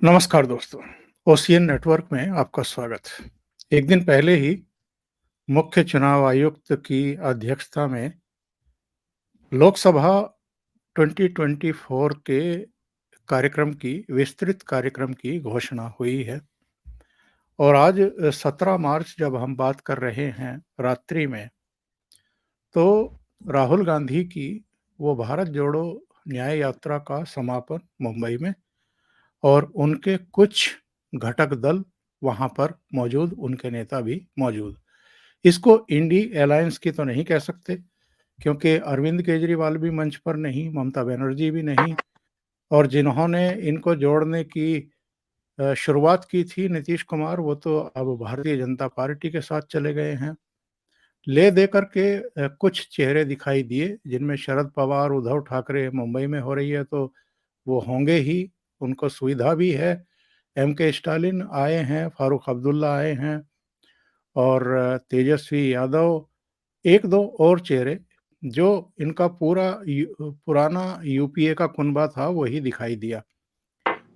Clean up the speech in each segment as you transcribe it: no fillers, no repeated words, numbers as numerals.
नमस्कार दोस्तों, ocean network में आपका स्वागत। एक दिन पहले ही मुख्य चुनाव आयुक्त की अध्यक्षता में लोकसभा 2024 के विस्तृत कार्यक्रम की घोषणा हुई है और आज 17 मार्च जब हम बात कर रहे हैं रात्रि में, तो राहुल गांधी की वो भारत जोड़ो न्याय यात्रा का समापन मुंबई में और उनके कुछ घटक दल वहां पर मौजूद, उनके नेता भी मौजूद। इसको इंडी अलायंस की तो नहीं कह सकते क्योंकि अरविंद केजरीवाल भी मंच पर नहीं, ममता बनर्जी भी नहीं, और जिन्होंने इनको जोड़ने की शुरुआत की थी नीतीश कुमार, वो तो अब भारतीय जनता पार्टी के साथ चले गए हैं। ले दे करके कुछ चेहरे दिखाई दिए जिनमें शरद पवार, उद्धव ठाकरे, मुंबई में हो रही है तो वो होंगे ही, उनको सुविधा भी है। एम के स्टालिन आए हैं, फारूक अब्दुल्ला आए हैं और तेजस्वी यादव, एक दो और चेहरे जो इनका पुराना यूपीए का कुनबा था वही दिखाई दिया।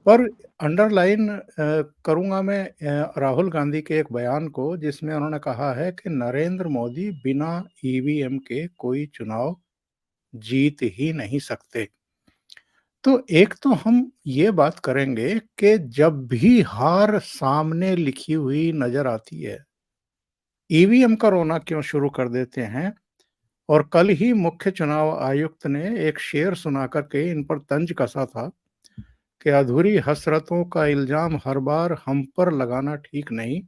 पर अंडरलाइन करूंगा मैं राहुल गांधी के एक बयान को जिसमें उन्होंने कहा है कि नरेंद्र मोदी बिना ईवीएम के कोई चुनाव जीत ही नहीं सकते। तो एक तो हम ये बात करेंगे कि जब भी हार सामने लिखी हुई नजर आती है, ईवीएम का रोना क्यों शुरू कर देते हैं। और कल ही मुख्य चुनाव आयुक्त ने एक शेर सुना करके इन पर तंज कसा था कि अधूरी हसरतों का इल्जाम हर बार हम पर लगाना ठीक नहीं,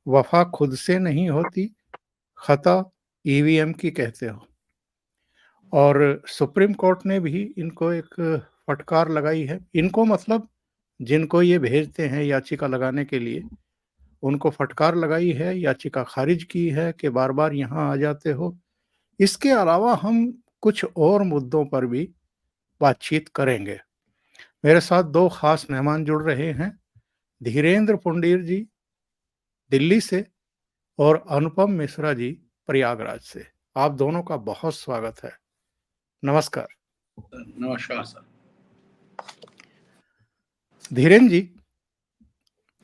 वफा खुद से नहीं होती, खता ईवीएम की कहते हो। और सुप्रीम कोर्ट ने भी इनको एक फटकार लगाई है। इनको मतलब जिनको ये भेजते हैं याचिका लगाने के लिए, उनको फटकार लगाई है, याचिका खारिज की है कि बार बार यहाँ आ जाते हो। इसके अलावा हम कुछ और मुद्दों पर भी बातचीत करेंगे। मेरे साथ दो खास मेहमान जुड़ रहे हैं, धीरेन्द्र पुंडीर जी दिल्ली से और अनुपम मिश्रा जी प्रयागराज से। आप दोनों का बहुत स्वागत है। नमस्कार। नमस्कार सर। धीरेन्द्र जी,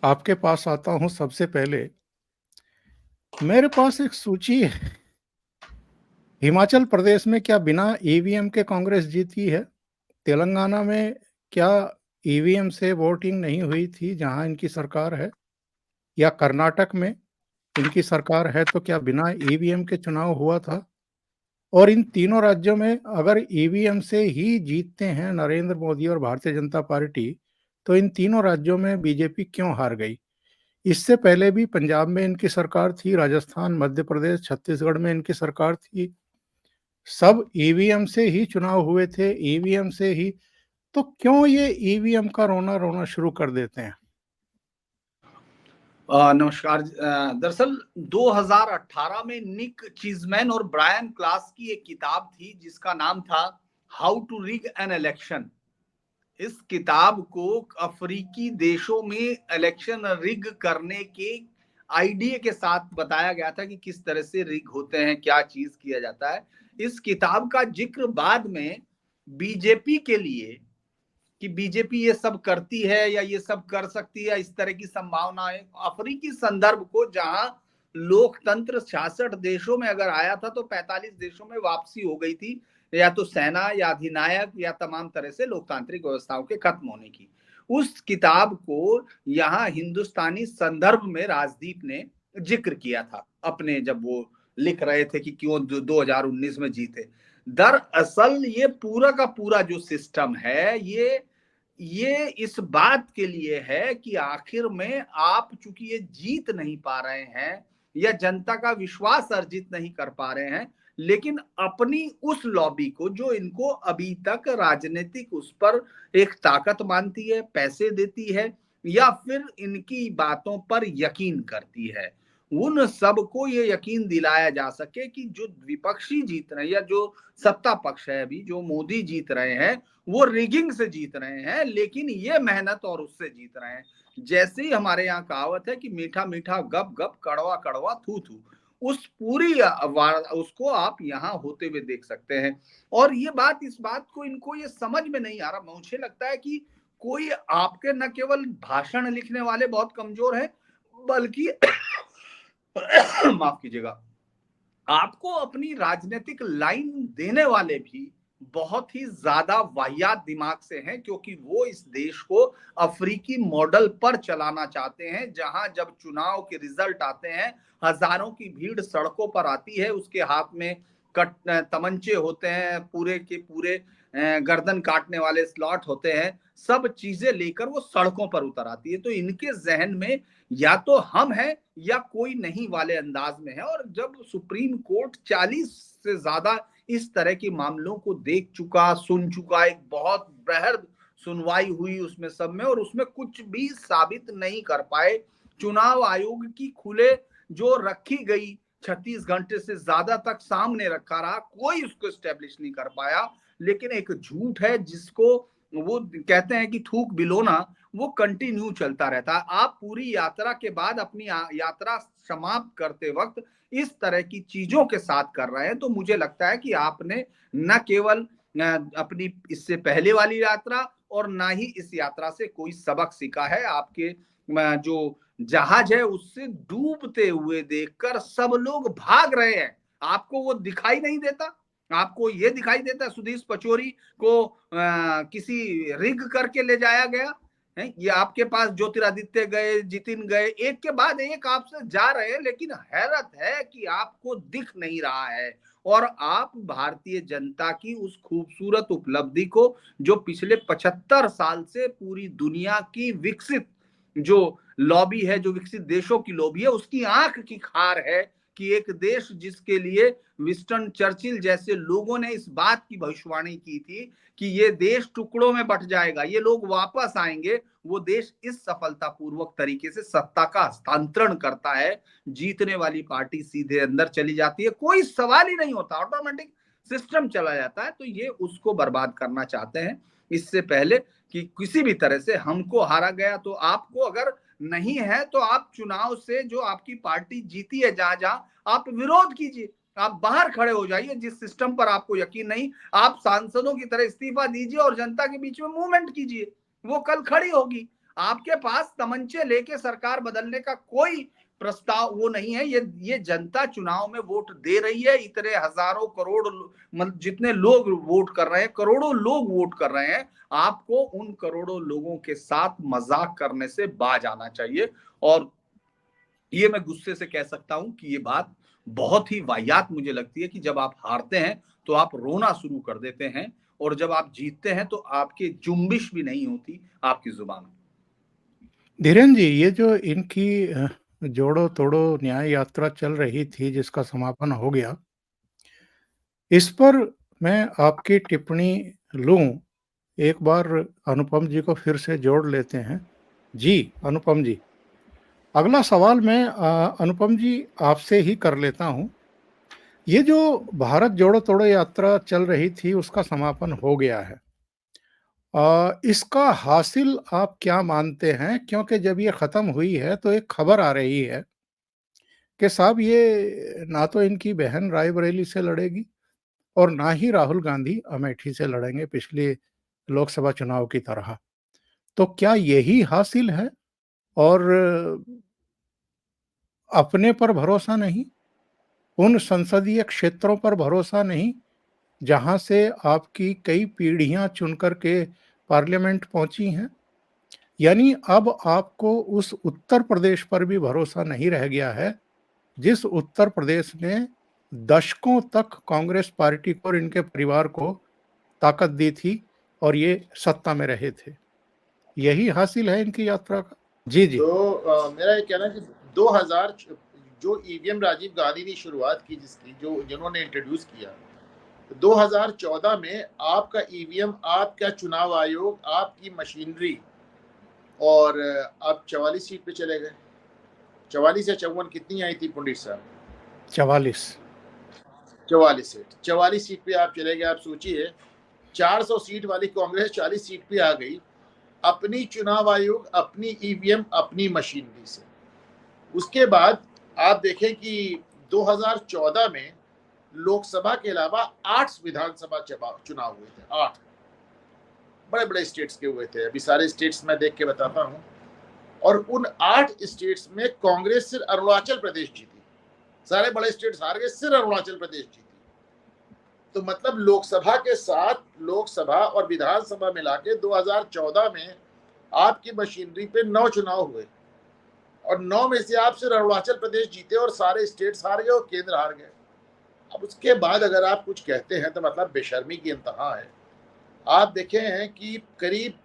आपके पास आता हूं। सबसे पहले मेरे पास एक सूची है। हिमाचल प्रदेश में क्या बिना ईवीएम के कांग्रेस जीती है? तेलंगाना में क्या ईवीएम से वोटिंग नहीं हुई थी जहां इनकी सरकार है? या कर्नाटक में इनकी सरकार है तो क्या बिना ईवीएम के चुनाव हुआ था? और इन तीनों राज्यों में अगर ईवीएम से ही जीतते हैं नरेंद्र मोदी और भारतीय जनता पार्टी, तो इन तीनों राज्यों में बीजेपी क्यों हार गई? इससे पहले भी पंजाब में इनकी सरकार थी, राजस्थान, मध्य प्रदेश, छत्तीसगढ़ में इनकी सरकार थी। सब ईवीएम से ही चुनाव हुए थे, ईवीएम से ही। तो क्यों ये ईवीएम का रोना रोना शुरू कर देते हैं? नमस्कार। दरअसल 2018 में निक चीजमैन और ब्रायन क्लास की एक किताब थी जिसका नाम था how to rig an election. इस किताब को अफ्रीकी देशों में इलेक्शन रिग करने के आइडिया के साथ बताया गया था कि किस तरह से रिग होते हैं, क्या चीज किया जाता है। इस किताब का जिक्र बाद में बीजेपी के लिए कि बीजेपी ये सब करती है या ये सब कर सकती है, इस तरह की संभावनाएं अफ्रीकी संदर्भ को, जहां लोकतंत्र 66 देशों में अगर आया था तो 45 देशों में वापसी हो गई थी, या तो सेना या अधिनायक या तमाम तरह से लोकतांत्रिक व्यवस्थाओं के खत्म होने की। उस किताब को यहाँ हिंदुस्तानी संदर्भ में राजदीप ने जिक्र किया था अपने, जब वो लिख रहे थे कि क्यों 2019 में जीते। दरअसल ये पूरा का पूरा जो सिस्टम है ये इस बात के लिए है कि आखिर में आप चूंकि ये जीत नहीं पा रहे हैं या जनता का विश्वास अर्जित नहीं कर पा रहे हैं, लेकिन अपनी उस लॉबी को जो इनको अभी तक राजनीतिक उस पर एक ताकत मानती है, पैसे देती है या फिर इनकी बातों पर यकीन करती है, उन सबको ये यकीन दिलाया जा सके कि जो विपक्षी जीत रहे हैं या जो सत्ता पक्ष है अभी जो मोदी जीत रहे हैं वो रिगिंग से जीत रहे हैं, लेकिन ये मेहनत और उससे जीत रहे हैं। जैसे ही हमारे यहाँ कहावत है कि मीठा मीठा गप गप, कड़वा कड़वा थू थू, उस पूरी उसको आप यहाँ होते हुए देख सकते हैं। और ये बात, इस बात को इनको ये समझ में नहीं आ रहा। मुझे लगता है कि कोई आपके न केवल भाषण लिखने वाले बहुत कमजोर हैं, बल्कि माफ कीजिएगा, आपको अपनी राजनीतिक लाइन देने वाले भी बहुत ही ज्यादा वाहियात दिमाग से हैं, क्योंकि वो इस देश को अफ्रीकी मॉडल पर चलाना चाहते हैं, जहां जब चुनाव के रिजल्ट आते हैं हजारों की भीड़ सड़कों पर आती है, उसके हाथ में तमंचे होते हैं, पूरे के पूरे गर्दन काटने वाले स्लॉट होते हैं, सब चीजें लेकर वो सड़कों पर उतर आती है। तो इनके जहन में या तो हम हैं या कोई नहीं वाले अंदाज में है। और जब सुप्रीम कोर्ट 40 से ज्यादा इस तरह के मामलों को देख चुका, सुन चुका, एक बहुत बृहद सुनवाई हुई उसमें सब में, और उसमें कुछ भी साबित नहीं कर पाए। चुनाव आयोग की खुले जो रखी गई 36 घंटे से ज्यादा तक सामने रखा रहा, कोई उसको स्टेब्लिश नहीं कर पाया। लेकिन एक झूठ है जिसको वो कहते हैं कि थूक बिलोना, वो कंटिन्यू चलता रहता है। आप पूरी यात्रा के बाद अपनी यात्रा समाप्त करते वक्त इस तरह की चीजों के साथ कर रहे हैं, तो मुझे लगता है कि आपने न केवल अपनी इससे पहले वाली यात्रा और ना ही इस यात्रा से कोई सबक सीखा है। आपके जो जहाज है उससे डूबते हुए देखकर सब लोग भाग रहे हैं, आपको वो दिखाई नहीं देता। आपको ये दिखाई देता है सुधीर पचौरी को किसी रिग करके ले जाया गया है? ये आपके पास ज्योतिरादित्य गए, जितिन गए, एक के बाद एक आपसे जा रहे हैं, लेकिन हैरत है कि आपको दिख नहीं रहा है। और आप भारतीय जनता की उस खूबसूरत उपलब्धि को, जो पिछले 75 साल से पूरी दुनिया की विकसित जो लॉबी है, जो विकसित देशों की लॉबी है, उसकी आंख की खार है कि एक देश जिसके लिए विंस्टन चर्चिल जैसे लोगों ने इस बात की भविष्यवाणी की थी कि ये देश टुकड़ों में बंट जाएगा, ये लोग वापस आएंगे, वो देश इस सफलतापूर्वक तरीके से सत्ता का हस्तांतरण करता है। जीतने वाली पार्टी सीधे अंदर चली जाती है, कोई सवाल ही नहीं होता, ऑटोमेटिक सिस्टम चला जाता है। तो ये उसको बर्बाद करना चाहते हैं इससे पहले कि किसी भी तरह से हमको हारा गया। तो आपको अगर नहीं है तो आप चुनाव से, जो आपकी पार्टी जीती है जहां जहां, आप विरोध कीजिए, आप बाहर खड़े हो जाइए। जिस सिस्टम पर आपको यकीन नहीं, आप सांसदों की तरह इस्तीफा दीजिए और जनता के बीच में मूवमेंट कीजिए, वो कल खड़ी होगी। आपके पास तमंचे लेके सरकार बदलने का कोई प्रस्ताव वो नहीं है। ये जनता चुनाव में वोट दे रही है, इतने हजारों करोड़ मतलब जितने लोग वोट कर रहे हैं, करोड़ों लोग वोट कर रहे हैं। आपको उन करोड़ों लोगों के साथ मजाक करने से बाज आना चाहिए। और ये मैं गुस्से से कह सकता हूं कि ये बात बहुत ही वाहियात मुझे लगती है कि जब आप हारते हैं तो आप रोना शुरू कर देते हैं, और जब आप जीतते हैं तो आपकी जुम्बिश भी नहीं होती आपकी जुबान। धीरेन जी, ये जो इनकी जोड़ो तोड़ो न्याय यात्रा चल रही थी जिसका समापन हो गया, इस पर मैं आपकी टिप्पणी लूं। एक बार अनुपम जी को फिर से जोड़ लेते हैं। जी अनुपम जी, अगला सवाल मैं अनुपम जी आपसे ही कर लेता हूं। ये जो भारत जोड़ो तोड़ो यात्रा चल रही थी उसका समापन हो गया है, इसका हासिल आप क्या मानते हैं? क्योंकि जब ये खत्म हुई है तो एक खबर आ रही है कि साहब ये ना तो इनकी बहन रायबरेली से लड़ेगी और ना ही राहुल गांधी अमेठी से लड़ेंगे पिछले लोकसभा चुनाव की तरह। तो क्या यही हासिल है? और अपने पर भरोसा नहीं, उन संसदीय क्षेत्रों पर भरोसा नहीं जहां से आपकी कई पीढ़ियां चुनकर के पार्लियामेंट पहुंची हैं। यानी अब आपको उस उत्तर प्रदेश पर भी भरोसा नहीं रह गया है, जिस उत्तर प्रदेश ने दशकों तक कांग्रेस पार्टी को और इनके परिवार को ताकत दी थी और ये सत्ता में रहे थे। यही हासिल है इनकी यात्रा का। जी जी। तो मेरा ये कहना है कि 2000 जो ईवीएम राजीव गांधी ने शुरुआत की, जिसकी जिन्होंने इंट्रोड्यूस किया, 2014 में आपका ईवीएम, आपका चुनाव आयोग, आपकी मशीनरी, और आप 44 सीट पे चले गए। 44 या 54 कितनी आई थी पंडित साहब? 44 सीट, 44 सीट पे आप चले गए। आप सोचिए, 400 सीट वाली कांग्रेस 40 सीट पे आ गई, अपनी चुनाव आयोग, अपनी ईवीएम, अपनी मशीनरी से। उसके बाद आप देखें कि 2014 में लोकसभा के अलावा 8 विधानसभा चुनाव हुए थे, 8। बड़े बड़े स्टेट्स के हुए थे। अभी सारे स्टेट्स मैं देख के बताता हूँ। और उन 8 स्टेट्स में कांग्रेस सिर्फ अरुणाचल प्रदेश जीती, सारे बड़े स्टेट्स हार गए, सिर्फ अरुणाचल प्रदेश जीती। तो मतलब लोकसभा के साथ लोकसभा और विधानसभा मिला के 2014 में आपकी मशीनरी पे 9 चुनाव हुए और 9 में से आप सिर्फ अरुणाचल प्रदेश जीते और सारे स्टेट्स हार गए और केंद्र हार गए। अब उसके बाद अगर आप कुछ कहते हैं तो मतलब बेशर्मी की इंतहा है। आप देखे हैं कि करीब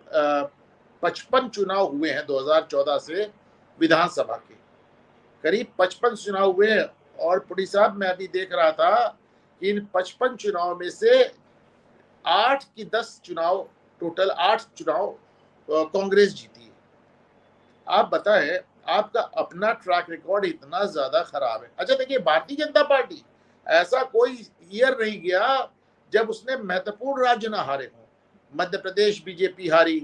55 चुनाव हुए हैं 2014 से विधानसभा के, करीब 55 चुनाव हुए हैं। और पुरी साहब मैं अभी देख रहा था कि इन 55 चुनाव में से 8 की 10 चुनाव, टोटल 8 चुनाव कांग्रेस जीती है। आप बताएं, आपका अपना ट्रैक रिकॉर्ड इतना ज्यादा खराब है। अच्छा देखिए, भारतीय जनता पार्टी ऐसा कोई ईयर नहीं गया जब उसने महत्वपूर्ण राज्य ना हारे हों। मध्य प्रदेश बीजेपी हारी,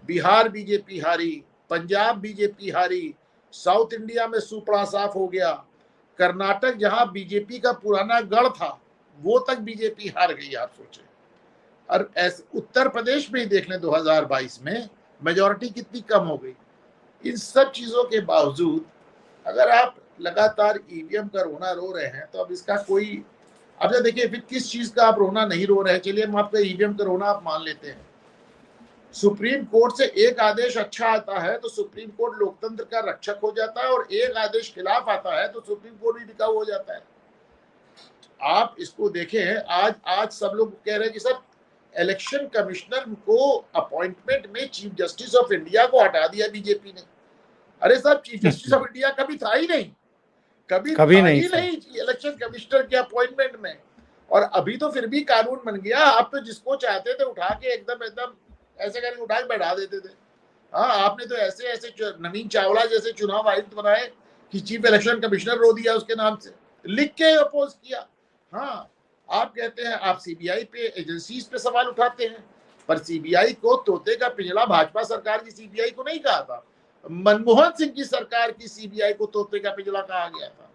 बिहार बीजेपी हारी, पंजाब बीजेपी हारी, साउथ इंडिया में सुपड़ा साफ हो गया, कर्नाटक जहां बीजेपी का पुराना गढ़ था वो तक बीजेपी हार गई। आप सोचें। और ऐसे उत्तर प्रदेश में ही देख लें 2022 में मेजॉरिटी कितनी कम हो गई। इन सब चीजों के बावजूद अगर आप लगातार ईवीएम का रोना रो रहे हैं तो अब इसका कोई, अब देखिए फिर किस चीज का आप रोना नहीं रो रहे हैं। चलिए हम आपका ईवीएम का रोना आप मान लेते हैं। सुप्रीम कोर्ट से एक आदेश अच्छा आता है तो सुप्रीम कोर्ट लोकतंत्र का रक्षक हो जाता है, और एक आदेश खिलाफ आता है तो सुप्रीम कोर्ट भी बिकाऊ हो जाता है। आप इसको देखें, आज सब लोग कह रहे हैं कि सर इलेक्शन कमिश्नर को अपॉइंटमेंट में चीफ जस्टिस ऑफ इंडिया को हटा दिया बीजेपी ने। अरे साहब, चीफ जस्टिस ऑफ इंडिया कभी था ही नहीं, कभी नहीं इलेक्शन कमिश्नर के अपॉइंटमेंट में। और अभी तो फिर भी कानून बन गया। आप तो जिसको चाहते थे उठा के एकदम ऐसे करके उठा के बैठा देते थे। हाँ, आपने तो ऐसे ऐसे नवीन चावला जैसे चुनाव आयुक्त बनाए कि चीफ इलेक्शन कमिश्नर रो दिया उसके नाम से, लिख के अपोज किया। हाँ, आप कहते हैं आप सीबीआई पे, एजेंसीज पे सवाल उठाते हैं, पर सीबीआई को तोते का पिंजड़ा भाजपा सरकार की सीबीआई को नहीं कहा था, मनमोहन सिंह की सरकार की सीबीआई को तोते का पिंजड़ा कहा गया था।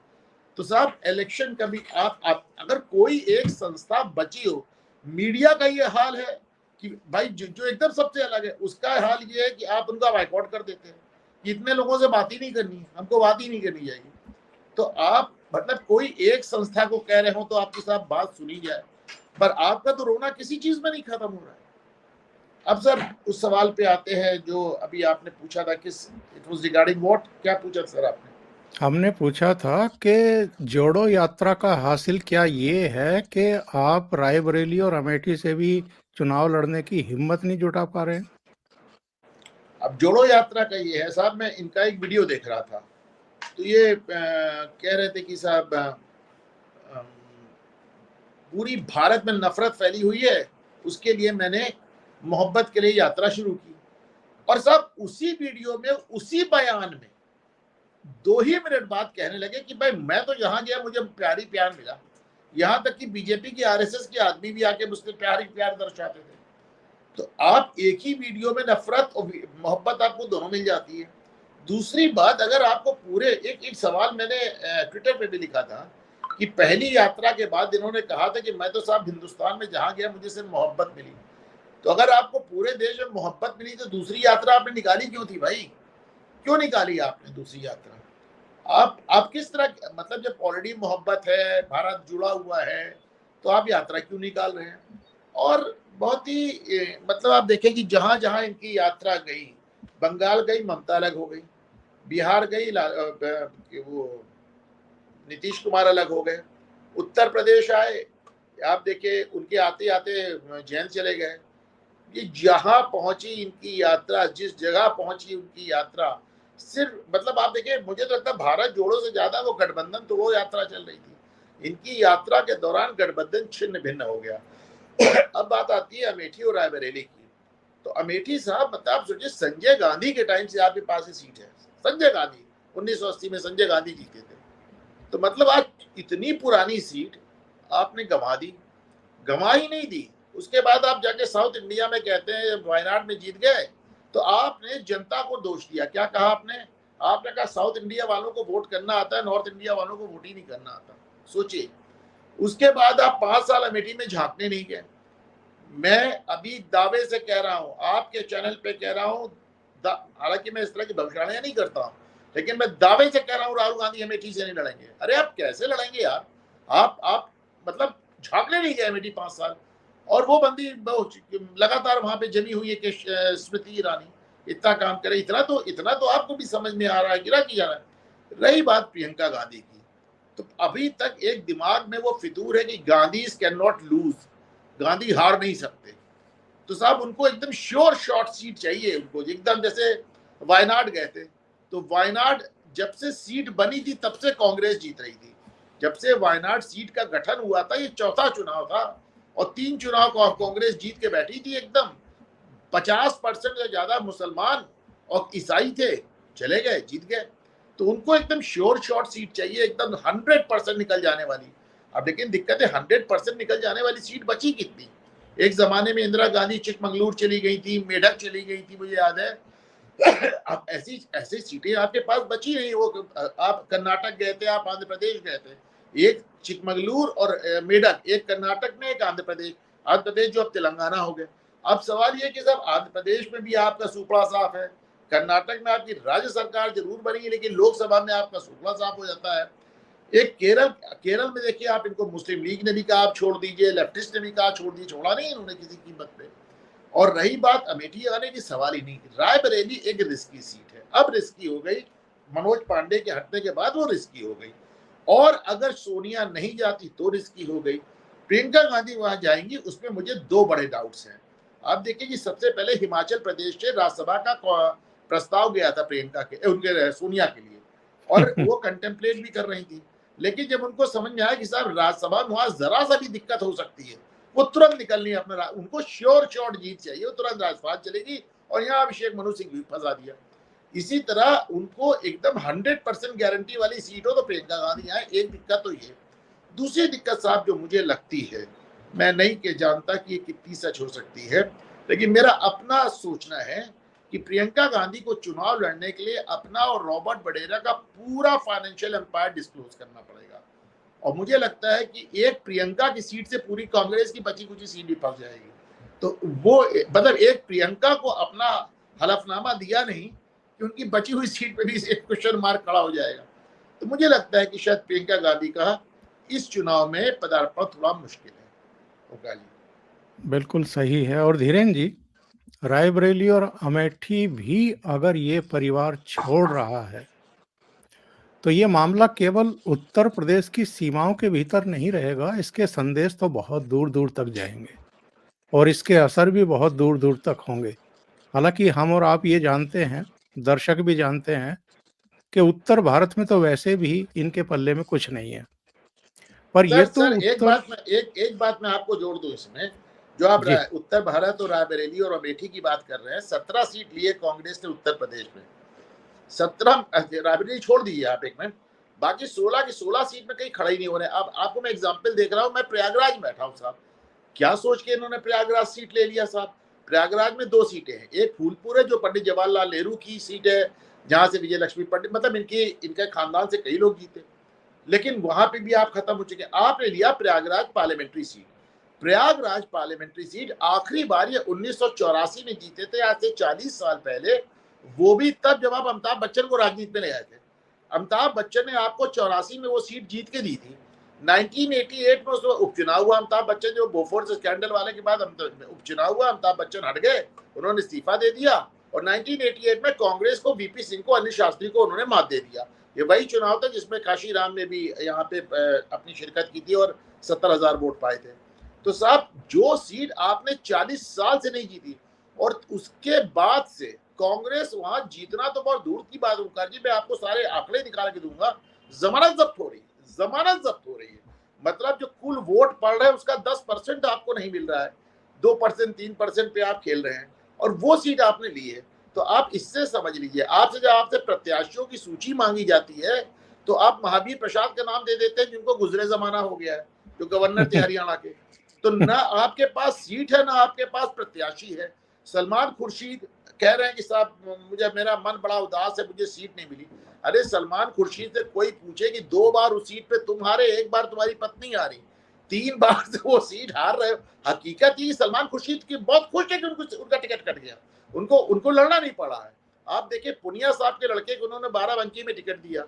तो साहब इलेक्शन कभी आप अगर कोई एक संस्था बची हो, मीडिया का ये हाल है कि भाई जो एकदम सबसे अलग है, उसका हाल ये है कि आप उनका बाइकआउट कर देते हैं, इतने लोगों से बात ही नहीं करनी, हमको बात ही नहीं करनी चाहिए। तो आप मतलब कोई एक संस्था को कह रहे हो तो आपके साथ बात सुनी जाए, पर आपका तो रोना किसी चीज में नहीं खत्म हो रहा है। अब सर उस सवाल पे आते हैं जो अभी आपने पूछा था, किस इट वाज रिगार्डिंग व्हाट, क्या पूछा सर आपने? हमने पूछा था कि जोड़ो यात्रा का हासिल क्या ये है कि आप रायबरेली और अमेठी से भी चुनाव लड़ने की हिम्मत नहीं जुटा पा रहे हैं। अब जोड़ो यात्रा का ये है साहब, मैं इनका एक वीडियो देख रहा था तो ये कह रहे थे कि साहब पूरी भारत में नफरत फैली हुई है, उसके लिए मैंने मोहब्बत के लिए यात्रा शुरू की। और साहब उसी वीडियो में, उसी बयान में 2 ही मिनट बाद कहने लगे कि भाई मैं तो जहां गया मुझे प्यार मिला, यहां तक कि बीजेपी की आरएसएस के आदमी भी आके मुझसे प्यार दर्शाते थे। तो आप एक ही वीडियो में नफरत और मोहब्बत आपको दोनों मिल जाती है। दूसरी बात, अगर आपको पूरे एक सवाल मैंने ट्विटर पे भी लिखा था कि पहली यात्रा के बाद इन्होंने कहा था कि मैं तो साहब हिंदुस्तान में जहां गया मुझे सिर्फ मोहब्बत मिली। तो अगर आपको पूरे देश में मोहब्बत मिली तो दूसरी यात्रा आपने निकाली क्यों थी भाई? क्यों निकाली आपने दूसरी यात्रा? आप किस तरह, मतलब जब ऑलरेडी मोहब्बत है, भारत जुड़ा हुआ है, तो आप यात्रा क्यों निकाल रहे हैं? और बहुत ही मतलब आप देखें कि जहां जहां इनकी यात्रा गई, बंगाल गई ममता अलग हो गई, बिहार गई वो नीतीश कुमार अलग हो गए, उत्तर प्रदेश आए, आप देखिए उनके आते आते जैन चले गए। ये जहां पहुंची इनकी यात्रा, जिस जगह पहुंची उनकी यात्रा, सिर्फ मतलब आप देखिए, मुझे तो लगता है भारत जोड़ो से ज्यादा वो गठबंधन तो वो यात्रा चल रही थी। इनकी यात्रा के दौरान गठबंधन छिन्न भिन्न हो गया। अब बात आती है अमेठी और रायबरेली की। तो अमेठी साहब, मतलब आप सोचिए संजय गांधी के टाइम से आपके पास ये सीट है। संजय गांधी 1980 में संजय गांधी जीते थे। तो मतलब आज इतनी पुरानी सीट आपने गंवा दी, गंवा ही नहीं दी। उसके बाद आप जाके साउथ इंडिया में कहते हैं वायनाड में जीत गए, तो आपने जनता को दोष दिया। क्या कहा आपने कहा साउथ इंडिया वालों को वोट करना आता है, नॉर्थ इंडिया वालों को वोट ही नहीं करना आता। सोचिए, उसके बाद आप 5 साल अमेठी में झांकने नहीं गए। मैं अभी दावे से कह रहा हूं, आपके चैनल पे कह रहा हूं, हालांकि मैं इस तरह की भविष्यवाणियां नहीं करता हूं, लेकिन मैं दावे से कह रहा हूं राहुल गांधी अमेठी से नहीं लड़ेंगे। अरे आप कैसे लड़ेंगे यार? आप मतलब झांकने नहीं गए अमेठी 5 साल, और वो बंदी लगातार वहां पे जमी हुई है कि स्मृति ईरानी इतना काम करे। इतना तो आपको भी समझ में आ रहा है कि क्या किया है। रही बात प्रियंका गांधी की, तो अभी तक एक दिमाग में वो फितूर है कि Gandhi can not lose, Gandhi हार नहीं सकते। तो साहब उनको एकदम श्योर शॉट सीट चाहिए, उनको एकदम जैसे वायनाड गए थे, तो वायनाड जब से सीट बनी थी तब से कांग्रेस जीत रही थी। जब से वायनाड सीट का गठन हुआ था, ये चौथा चुनाव था, और 3 चुनाव कांग्रेस जीत के बैठी थी एकदम। 50% से ज्यादा मुसलमान और ईसाई थे, चले गए, जीत गए। तो उनको एकदम श्योर शॉट सीट चाहिए, एकदम 100% निकल जाने वाली। अब लेकिन दिक्कत है, 100% निकल जाने वाली सीट बची कितनी? एक जमाने में इंदिरा गांधी चिकमंगलूर चली गई थी, मेढक चली गई थी, मुझे याद है। अब ऐसी सीटें आपके पास बची नहीं। वो आप कर्नाटक गए थे, आप आंध्र प्रदेश गए थे, एक चिकमंगलूर और मेढक, एक कर्नाटक में, एक आंध्र प्रदेश जो अब तेलंगाना हो गए। अब सवाल ये कि साहब आंध्र प्रदेश में भी आपका सुपड़ा साफ है, कर्नाटक में आपकी राज्य सरकार जरूर बनेगी, लेकिन लोकसभा में आपका सुपड़ा साफ हो जाता है। एक केरल में देखिए आप, इनको मुस्लिम लीग ने भी कहा आप छोड़ दीजिए, लेफ्टिस्ट ने भी कहा छोड़ दीजिए, छोड़ा नहीं इन्होंने किसी कीमत पे। और रही बात अमेठी आने की, सवाल ही नहीं। रायबरेली एक रिस्की सीट है, अब रिस्की हो गई, मनोज पांडे के हटने के बाद वो रिस्की हो गई। और अगर सोनिया नहीं जाती तो रिस्की हो गई। प्रियंका गांधी वहां जाएंगी, उसमें मुझे 2 बड़े डाउट्स हैं। आप देखिए कि सबसे पहले हिमाचल प्रदेश से राज्यसभा का प्रस्ताव गया था प्रियंका के, उनके सोनिया के लिए, और वो कंटेम्पलेट भी कर रही थी। लेकिन जब उनको समझ में आया कि साहब राज्यसभा में वहां जरा सा भी दिक्कत हो सकती है, वो तुरंत निकलनी है अपना, उनको श्योर शॉट जीत चाहिए, वो तुरंत राज्यसभा चलेगी। और यहाँ अभिषेक मनु सिंह भी फंसा दिया। इसी तरह उनको एकदम 100% गारंटी वाली सीट हो तो प्रियंका गांधी आए। एक दिक्कत तो ये। दूसरी दिक्कत साहब जो मुझे लगती है, मैं नहीं के जानता कि ये कितनी सच हो सकती है, लेकिन मेरा अपना सोचना है कि प्रियंका गांधी को चुनाव लड़ने के लिए अपना और रॉबर्ट वडेरा का पूरा फाइनेंशियल एम्पायर डिस्क्लोज करना पड़ेगा। और मुझे लगता है कि एक प्रियंका की सीट से पूरी कांग्रेस की बची कुछ सीट भी फंस जाएगी। तो वो मतलब एक प्रियंका को अपना हलफनामा दिया नहीं कि उनकी बची हुई सीट पे भी एक क्वेश्चन मार्क खड़ा हो जाएगा। तो मुझे लगता है कि शायद प्रियंका गांधी का इस चुनाव में पदार्पण थोड़ा मुश्किल है। बिल्कुल सही है। और धीरेन जी, रायबरेली और अमेठी भी अगर ये परिवार छोड़ रहा है तो ये मामला केवल उत्तर प्रदेश की सीमाओं के भीतर नहीं रहेगा, इसके संदेश तो बहुत दूर दूर तक जाएंगे और इसके असर भी बहुत दूर दूर तक होंगे। हालांकि हम और आप ये जानते हैं, दर्शक भी जानते हैं कि उत्तर भारत में तो वैसे भी इनके पल्ले में कुछ नहीं है, पर ये तो सर एक उत्तर। बात मैं आपको जोड़ दूं इसमें। जो आप जी उत्तर भारत और रायबरेली और अमेठी की बात कर रहे हैं, 17 सीट लिए कांग्रेस ने उत्तर प्रदेश में, 17। रायबरेली छोड़ दीजिए आप एक मिनट, बाकी 16 की 16 सीट में कहीं खड़ा ही नहीं हो रहे। अब आपको मैं एग्जाम्पल देख रहा हूं, मैं प्रयागराज में बैठा हूं साहब, क्या सोच के इन्होंने प्रयागराज सीट ले लिया साहब। प्रयागराज में 2 सीटें हैं, एक फूलपुर है जो पंडित जवाहरलाल नेहरू की सीट है, जहां से विजय लक्ष्मी पंडित, मतलब इनके खानदान से कई लोग जीते, लेकिन वहां पे भी आप खत्म हो चुके। आपने लिया Prayagraj parliamentary seat. Prayagraj parliamentary seat आखिरी बार ये 1984 में जीते थे, आज से 40 साल पहले। वो भी तब जब आप अमिताभ बच्चन को राजनीति में ले आए थे। अमिताभ बच्चन ने आपको 84 में वो सीट जीत के दी थी। 1988 में उसमें उपचुनाव हुआ, अमिताभ बच्चन जो बोफोर्स स्कैंडल वाले के बाद उपचुनाव हुआ, अमिताभ बच्चन हट गए, उन्होंने इस्तीफा दे दिया, और 1988 में कांग्रेस को, वीपी सिंह को, अनिल शास्त्री को उन्होंने मात दे दिया। ये वही चुनाव था जिसमें काशी राम ने भी यहाँ पे अपनी शिरकत की थी और 70,000 वोट पाए थे। तो साहब जो सीट आपने 40 साल से नहीं जीती, और उसके बाद से कांग्रेस वहां जीतना तो बहुत दूर की बात। मुखर्जी, मैं आपको सारे आंकड़े निकाल के दूंगा, जमानत जब्त हो रही है, जमानत जब्त हो रही है। मतलब जो कुल वोट पड़ रहे हैं उसका 10% आपको नहीं मिल रहा है, 2% 3% पे आप खेल रहे हैं, और वो सीट आपने ली है। तो आप इससे समझ लीजिए, आपसे प्रत्याशियों की सूची मांगी जाती है तो आप महावीर प्रसाद का नाम दे देते हैं, जिनको गुजरे जमाना हो गया है, जो गवर्नर थे हरियाणा के। तो ना आपके पास सीट है, ना आपके पास प्रत्याशी है। सलमान खुर्शीद कह रहे हैं कि साहब मेरा मन बड़ा उदास है, मुझे सीट नहीं मिली। अरे सलमान खुर्शीद से कोई पूछे कि 2 बार उस सीट पे तुम हारे, 1 बार तुम्हारी पत्नी हारी, 3 बार से वो सीट हार रहे। हकीकत ही सलमान खुर्शीद की बहुत खुश है कि उनका टिकट कट गया, उनको लड़ना नहीं पड़ा है। आप देखिए पुनिया साहब के लड़के को उन्होंने 12 में टिकट दिया,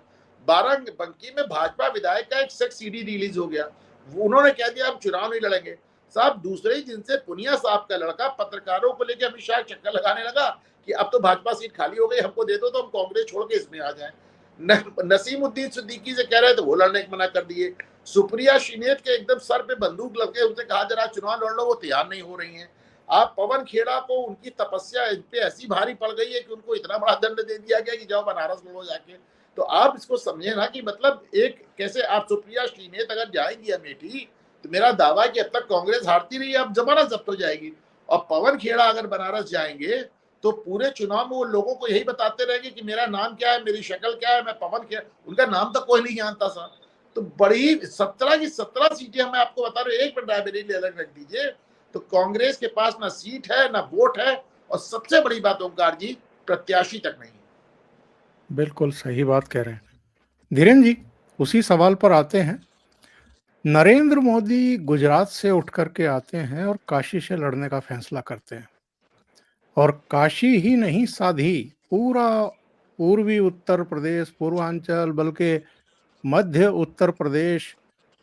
12 में भाजपा विधायक का एक सेक्स सीडी रिलीज हो गया, उन्होंने कह दिया हम चुनाव नहीं लड़ेंगे। साहब दूसरे ही दिन से पुनिया साहब का लड़का पत्रकारों को लेकर अमित शाह चक्कर लगाने लगा कि अब तो भाजपा सीट खाली हो गई, हमको दे दो तो हम कांग्रेस छोड़ के इसमें आ जाएं। नसीमुद्दीन सिद्दीकी से कह रहे थे, वो लड़ने को मना कर दिए। सुप्रिया श्रीनेत के एकदम सर पे बंदूक लग गए, उनसे कहा जरा चुनाव लड़ लो, वो तैयार नहीं हो रही हैं। आप पवन खेड़ा को उनकी तपस्या इन पे ऐसी भारी पड़ गई है कि उनको इतना बड़ा दंड दे दिया गया कि जाओ बनारस लड़ो जाके। तो आप इसको समझे ना कि मतलब एक कैसे आप सुप्रिया श्रीनेत अगर जाएंगी अमेठी तो मेरा दावा है कि अब तक कांग्रेस हारती रही है, अब जमानत जब्त हो जाएगी। और पवन खेड़ा अगर बनारस जाएंगे तो पूरे चुनाव में वो लोगों को यही बताते रहेंगे कि मेरा नाम क्या है, मेरी शक्ल क्या है, मैं पवन खेड़ा, उनका नाम तक कोई नहीं जानता था। तो बड़ी 17 की 17 सीटें मैं आपको बता रहा हूँ, एक मिनट रायबरेली अलग रख दीजिए, तो कांग्रेस के पास ना सीट है ना वोट है, और सबसे बड़ी बात ओंकार जी प्रत्याशी तक नहीं है। बिल्कुल सही बात कह रहे हैं धीरेन्द्र जी। उसी सवाल पर आते हैं। नरेंद्र मोदी गुजरात से उठ करके आते हैं और काशी से लड़ने का फैसला करते हैं, और काशी ही नहीं साधी पूरा पूर्वी उत्तर प्रदेश, पूर्वांचल, बल्कि मध्य उत्तर प्रदेश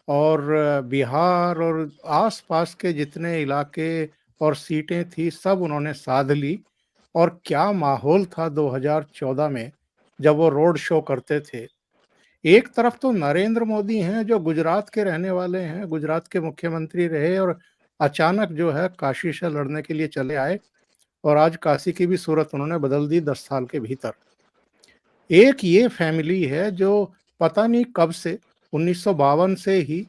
और बिहार और आसपास के जितने इलाके और सीटें थी सब उन्होंने साध ली। और क्या माहौल था 2014 में जब वो रोड शो करते थे। एक तरफ तो नरेंद्र मोदी हैं जो गुजरात के रहने वाले हैं, गुजरात के मुख्यमंत्री रहे और अचानक जो है काशी से लड़ने के लिए चले आए, और आज काशी की भी सूरत उन्होंने बदल दी 10 साल के भीतर। एक ये फैमिली है जो पता नहीं कब से 1952 से ही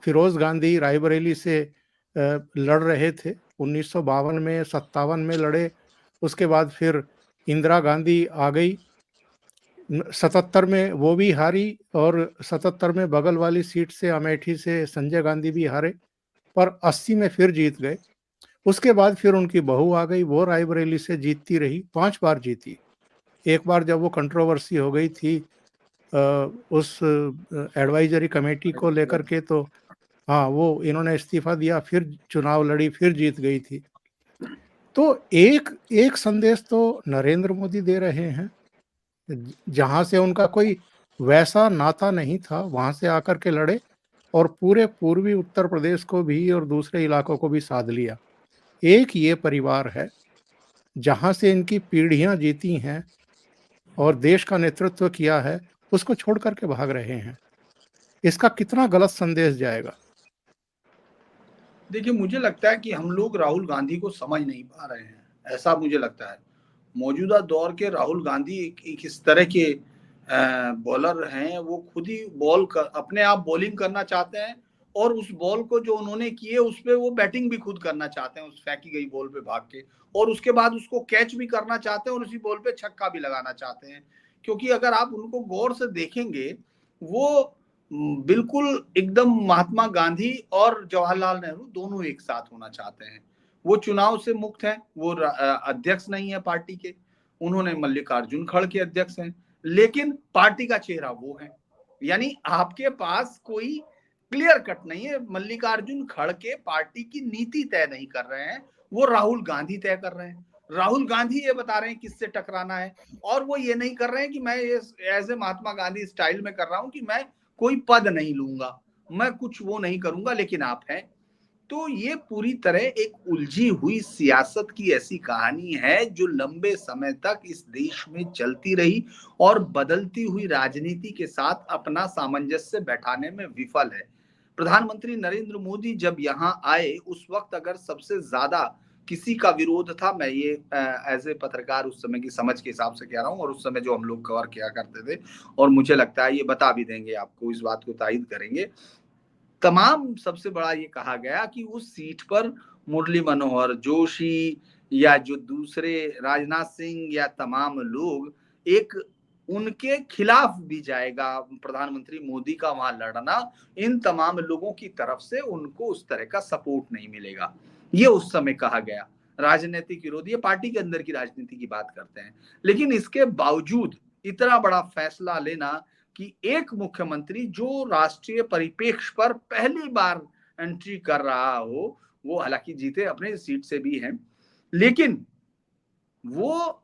फिरोज गांधी रायबरेली से लड़ रहे थे। 1952 में 57 में लड़े, उसके बाद फिर इंदिरा गांधी आ गई, 77 में वो भी हारी, और 77 में बगल वाली सीट से अमेठी से संजय गांधी भी हारे, पर 80 में फिर जीत गए। उसके बाद फिर उनकी बहू आ गई, वो रायबरेली से जीतती रही, 5 बार जीती। एक बार जब वो कंट्रोवर्सी हो गई थी उस एडवाइजरी कमेटी को लेकर के, तो हाँ वो इन्होंने इस्तीफा दिया, फिर चुनाव लड़ी, फिर जीत गई थी। तो एक संदेश तो नरेंद्र मोदी दे रहे हैं, जहां से उनका कोई वैसा नाता नहीं था वहां से आकर के लड़े और पूरे पूर्वी उत्तर प्रदेश को भी और दूसरे इलाकों को भी साध लिया। एक ये परिवार है जहां से इनकी पीढ़ियां जीती हैं और देश का नेतृत्व किया है, उसको छोड़ करके भाग रहे हैं। इसका कितना गलत संदेश जाएगा? देखिए मुझे लगता है कि हम लोग राहुल गांधी को समझ नहीं पा रहे हैं, ऐसा मुझे लगता है। मौजूदा दौर के राहुल गांधी एक इस तरह के बॉलर हैं, वो खुद ही अपने आप बॉलिंग करना चाहते हैं, और उस बॉल को जो उन्होंने किए उस पे वो बैटिंग भी खुद करना चाहते हैं, उस फेंकी गई बॉल पे भाग के, और उसके बाद उसको कैच भी करना चाहते हैं और उसी बॉल पे छक्का भी लगाना चाहते हैं। क्योंकि अगर आप उनको गौर से देखेंगे, वो बिल्कुल एकदम महात्मा गांधी और जवाहरलाल नेहरू दोनों एक साथ होना चाहते हैं। वो चुनाव से मुक्त हैं, वो अध्यक्ष नहीं है पार्टी के, उन्होंने मल्लिकार्जुन खड़गे अध्यक्ष हैं, लेकिन पार्टी का चेहरा वो है। यानी आपके पास कोई क्लियर कट नहीं है। मल्लिकार्जुन खड़गे पार्टी की नीति तय नहीं कर रहे हैं, वो राहुल गांधी तय कर रहे हैं। राहुल गांधी ये बता रहे हैं किससे टकराना है, और वो ये नहीं कर रहे हैं कि मैं ये as a Mahatma Gandhi style में कर रहा हूं कि मैं कोई पद नहीं लूंगा, मैं कुछ वो नहीं करूंगा, लेकिन आप हैं। तो ये पूरी तरह एक उलझी हुई सियासत की ऐसी कहानी है जो लंबे समय तक इस देश में चलती रही और बदलती हुई राजनीति के साथ अपना सामंजस्य बैठाने में विफल है। प्रधानमंत्री नरेंद्र मोदी जब यहाँ आए उस वक्त अगर सबसे ज्यादा किसी का विरोध था, मैं ये एज ए पत्रकार उस समय की समझ के हिसाब से कह रहा हूँ, और उस समय जो हम लोग कवर किया करते थे, और मुझे लगता है ये बता भी देंगे आपको, इस बात को तायद करेंगे, तमाम सबसे बड़ा ये कहा गया कि उस सीट पर मुरली मनोहर जोशी या जो दूसरे राजनाथ सिंह या तमाम लोग, एक उनके खिलाफ भी जाएगा प्रधानमंत्री मोदी का वहां लड़ना, इन तमाम लोगों की तरफ से उनको उस तरह का सपोर्ट नहीं मिलेगा, ये उस समय कहा गया। राजनीतिक विरोध, ये पार्टी के अंदर की राजनीति की बात करते हैं, लेकिन इसके बावजूद इतना बड़ा फैसला लेना कि एक मुख्यमंत्री जो राष्ट्रीय परिप्रेक्ष्य पर पहली बार एंट्री कर रहा हो, वो हालांकि जीते अपने सीट से भी हैं, लेकिन वो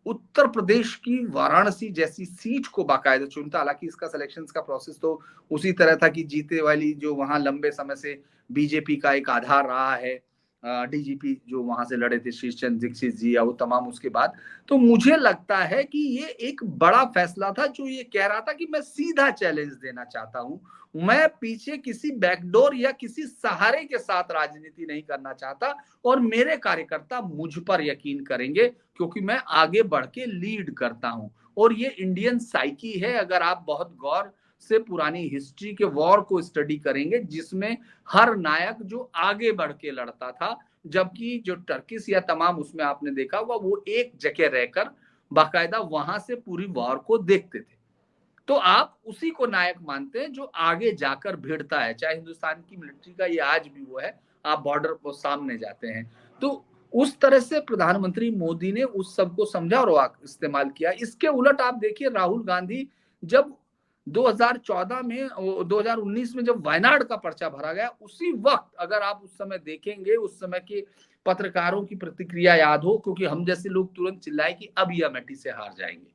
उत्तर प्रदेश की वाराणसी जैसी सीट को बाकायदा चुनता। हालांकि इसका सिलेक्शन का प्रोसेस तो उसी तरह था कि जीते वाली जो वहां लंबे समय से बीजेपी का एक आधार रहा है, डीजीपी जो वहां से लड़े थे शीश चंद्र दीक्षित जी या वो तमाम उसके बाद। तो मुझे लगता है कि ये एक बड़ा फैसला था जो ये कह रहा था कि मैं सीधा चैलेंज देना चाहता हूं, मैं पीछे किसी बैकडोर या किसी सहारे के साथ राजनीति नहीं करना चाहता और मेरे कार्यकर्ता मुझ पर यकीन करेंगे क्योंकि मैं आगे बढ़ के लीड करता हूं। और ये इंडियन साइकी है, अगर आप बहुत गौर से पुरानी हिस्ट्री के वॉर को स्टडी करेंगे जिसमें हर नायक जो आगे बढ़ के लड़ता था, जबकि जो टर्किश या तमाम उसमें आपने देखा हुआ वो एक जगह रहकर बाकायदा वहां से पूरी वॉर को देखते थे। तो आप उसी को नायक मानते हैं जो आगे जाकर भिड़ता है, चाहे हिंदुस्तान की मिलिट्री का ये आज भी वो है, आप बॉर्डर पर सामने जाते हैं। तो उस तरह से प्रधानमंत्री मोदी ने उस सब को समझा और इस्तेमाल किया। इसके उलट आप देखिए राहुल गांधी जब 2014 में 2019 में जब वायनाड का पर्चा भरा गया, उसी वक्त अगर आप उस समय देखेंगे, उस समय के पत्रकारों की प्रतिक्रिया याद हो, क्योंकि हम जैसे लोग तुरंत चिल्लाए कि अब ये अमेठी से हार जाएंगे,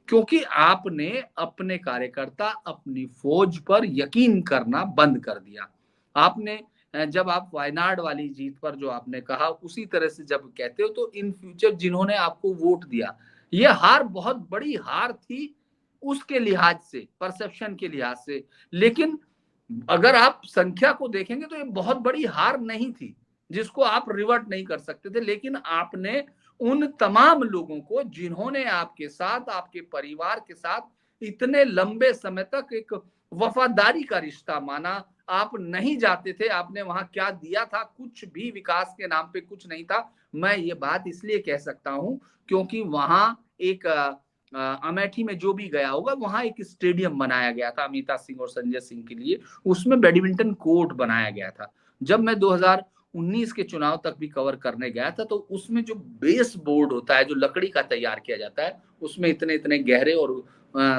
क्योंकि आपने अपने कार्यकर्ता अपनी फौज पर यकीन करना बंद कर दिया। आपने जब आप वायनाड वाली जीत पर जो आपने कहा उसी तरह से जब कहते हो तो इन फ्यूचर जिन्होंने आपको वोट दिया, ये हार बहुत बड़ी हार थी उसके लिहाज से, परसेप्शन के लिहाज से, लेकिन अगर आप संख्या को देखेंगे तो ये बहुत बड़ी हार नहीं थी जिसको आप रिवर्ट नहीं कर सकते थे। लेकिन आपने उन तमाम लोगों को जिन्होंने आपके साथ, आपके परिवार के साथ इतने लंबे समय तक एक वफादारी का रिश्ता माना, आप नहीं जाते थे, आपने वहां क्या दिया था, कुछ भी विकास के नाम पे कुछ नहीं था। मैं ये बात इसलिए कह सकता हूं क्योंकि वहां एक अमेठी में जो भी गया होगा, वहां एक स्टेडियम बनाया गया था अमिता सिंह और संजय सिंह के लिए, उसमें बैडमिंटन कोर्ट बनाया गया था। जब मैं 2019 के चुनाव तक भी कवर करने गया था तो उसमें जो बेस बोर्ड होता है जो लकड़ी का तैयार किया जाता है, उसमें इतने इतने गहरे और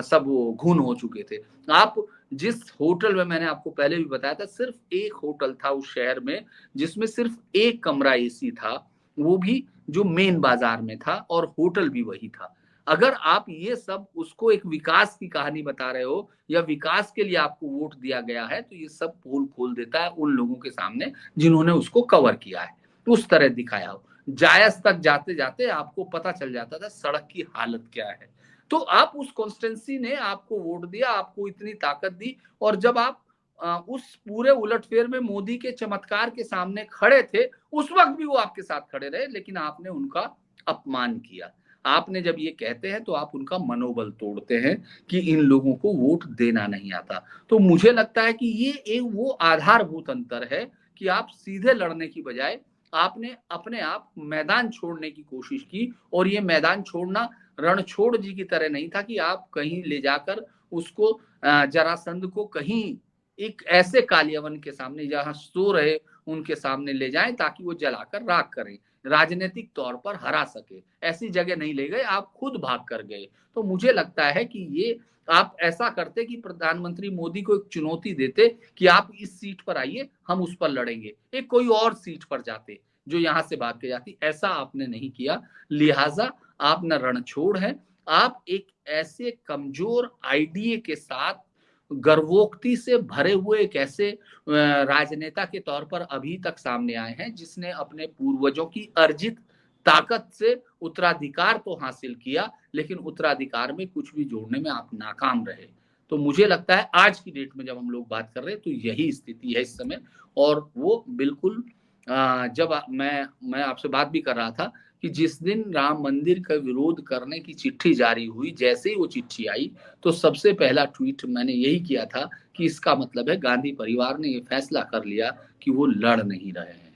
सब घुन हो चुके थे। आप जिस होटल में, मैंने आपको पहले भी बताया था, सिर्फ एक होटल था उस शहर में जिसमें सिर्फ एक कमरा एसी था, वो भी जो मेन बाजार में था, और होटल भी वही था। अगर आप ये सब उसको एक विकास की कहानी बता रहे हो या विकास के लिए आपको वोट दिया गया है, तो ये सब पोल खोल देता है उन लोगों के सामने जिन्होंने उसको कवर किया है, उस तरह दिखाया हो। जायज तक जाते जाते आपको पता चल जाता था सड़क की हालत क्या है। तो आप उस कॉन्स्टिट्यूंसी ने आपको वोट दिया, आपको इतनी ताकत दी, और जब आप उस पूरे उलटफेर में मोदी के चमत्कार के सामने खड़े थे, उस वक्त भी वो आपके साथ खड़े रहे, लेकिन आपने उनका अपमान किया। आपने जब ये कहते हैं तो आप उनका मनोबल तोड़ते हैं कि इन लोगों को वोट देना नहीं आता। तो मुझे लगता है कि ये एक वो आधारभूत अंतर है कि आप सीधे लड़ने की बजाय आपने अपने आप मैदान छोड़ने की कोशिश की, और ये मैदान छोड़ना रणछोड़ जी की तरह नहीं था कि आप कहीं ले जाकर उसको जरासंध को कहीं एक ऐसे कालियावन के सामने जहां सो रहे उनके सामने ले जाएं ताकि वो जलाकर राख करें, राजनीतिक तौर पर हरा सके, ऐसी जगह नहीं ले गए, आप खुद भाग कर गए। तो मुझे लगता है कि ये आप ऐसा करते कि प्रधानमंत्री मोदी को एक चुनौती देते कि आप इस सीट पर आइए, हम उस पर लड़ेंगे, एक कोई और सीट पर जाते जो यहां से भाग के जाती। ऐसा आपने नहीं किया, लिहाजा आप न रणछोड़ है, आप एक ऐसे कमजोर आईडीए के साथ गर्वोक्ति से भरे हुए एक ऐसे राजनेता के तौर पर अभी तक सामने आए हैं जिसने अपने पूर्वजों की अर्जित ताकत से उत्तराधिकार तो हासिल किया, लेकिन उत्तराधिकार में कुछ भी जोड़ने में आप नाकाम रहे। तो मुझे लगता है आज की डेट में जब हम लोग बात कर रहे हैं तो यही स्थिति है इस समय। और वो बिल्कुल जब मैं आपसे बात भी कर रहा था कि जिस दिन राम मंदिर का विरोध करने की चिट्ठी जारी हुई, जैसे ही वो चिट्ठी आई तो सबसे पहला ट्वीट मैंने यही किया था कि इसका मतलब है गांधी परिवार ने ये फैसला कर लिया कि वो लड़ नहीं रहे हैं।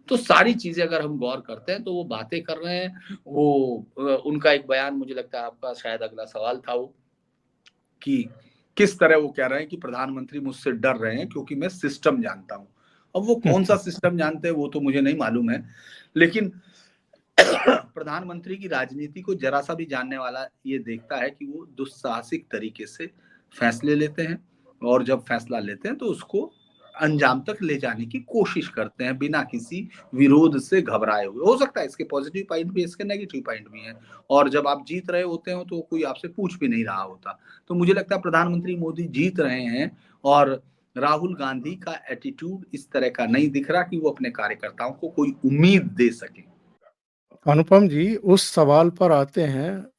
तो सारी चीजें अगर हम गौर करते हैं तो वो बातें कर रहे हैं। वो उनका एक बयान, मुझे लगता है आपका शायद अगला सवाल था वो, कि किस तरह वो कह रहे हैं कि प्रधानमंत्री मुझसे डर रहे हैं क्योंकि मैं सिस्टम जानता हूं। अब वो कौन सा सिस्टम जानते हैं वो तो मुझे नहीं मालूम है, लेकिन प्रधानमंत्री की राजनीति को जरा सा भी जानने वाला ये देखता है कि वो दुस्साहसिक तरीके से फैसले लेते हैं, और जब फैसला लेते हैं तो उसको अंजाम तक ले जाने की कोशिश करते हैं बिना किसी विरोध से घबराए हुए। हो सकता है इसके पॉजिटिव पॉइंट भी, इसके नेगेटिव पॉइंट भी हैं, और जब आप जीत रहे होते हो तो कोई आपसे पूछ भी नहीं रहा होता। तो मुझे लगता है प्रधानमंत्री मोदी जीत रहे हैं, और राहुल गांधी का एटीट्यूड इस तरह का नहीं दिख रहा कि वो अपने कार्यकर्ताओं को कोई उम्मीद दे सके। अनुपम जी, उस सवाल पर आते हैं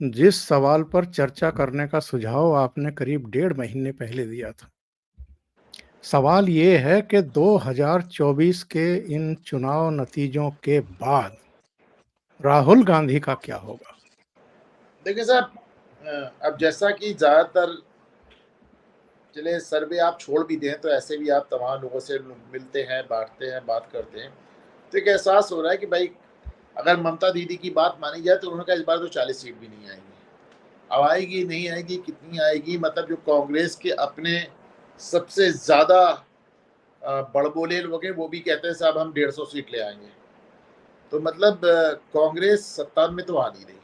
जिस सवाल पर चर्चा करने का सुझाव आपने करीब 1.5 महीने पहले दिया था। सवाल ये है कि 2024 के इन चुनाव नतीजों के बाद राहुल गांधी का क्या होगा? देखिए साहब, अब जैसा कि ज्यादातर, चले सर्वे आप छोड़ भी दें तो ऐसे भी आप तमाम लोगों से मिलते हैं, बांटते हैं, बात करते हैं, तो एक एहसास हो रहा है कि भाई अगर ममता दीदी की बात मानी जाए तो उन्होंने कहा इस बार तो 40 सीट भी नहीं आएगी। अब आएगी नहीं आएगी, कितनी आएगी, मतलब जो कांग्रेस के अपने सबसे ज्यादा बड़बोले लोग हैं वो भी कहते हैं साहब हम 150 सीट ले आएंगे। तो मतलब कांग्रेस सत्ता में तो आ नहीं रही।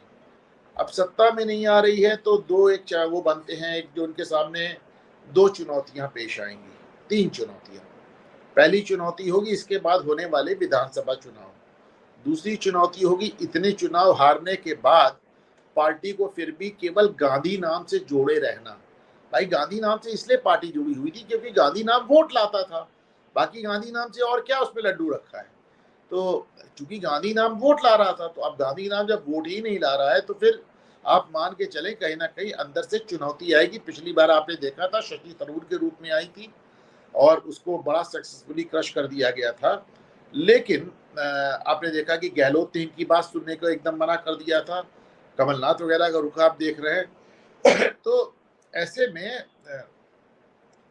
अब सत्ता में नहीं आ रही है तो दो एक वो बनते हैं, एक जो उनके सामने दो चुनौतियां पेश आएंगी, 3 चुनौतियां। पहली चुनौती होगी इसके बाद होने वाले विधानसभा चुनाव। दूसरी चुनौती होगी इतने चुनाव हारने के बाद पार्टी को फिर भी केवल गांधी नाम से जोड़े रहना। भाई गांधी नाम से इसलिए पार्टी जुड़ी हुई थी क्योंकि गांधी नाम वोट लाता था, बाकी गांधी नाम से और क्या उसमें लड्डू रखा है। तो चूंकि गांधी नाम वोट ला रहा था, तो अब गांधी नाम जब वोट ही नहीं ला रहा है तो फिर आप मान के चले कहीं ना कहीं अंदर से चुनौती आएगी। पिछली बार आपने देखा था शशि थरूर के रूप में आई थी और उसको बड़ा सक्सेसफुली क्रश कर दिया गया था, लेकिन आपने देखा कि गहलोत ने इनकी बात सुनने को एकदम मना कर दिया था, कमलनाथ वगैरह का रुख आप देख रहे हैं। तो ऐसे में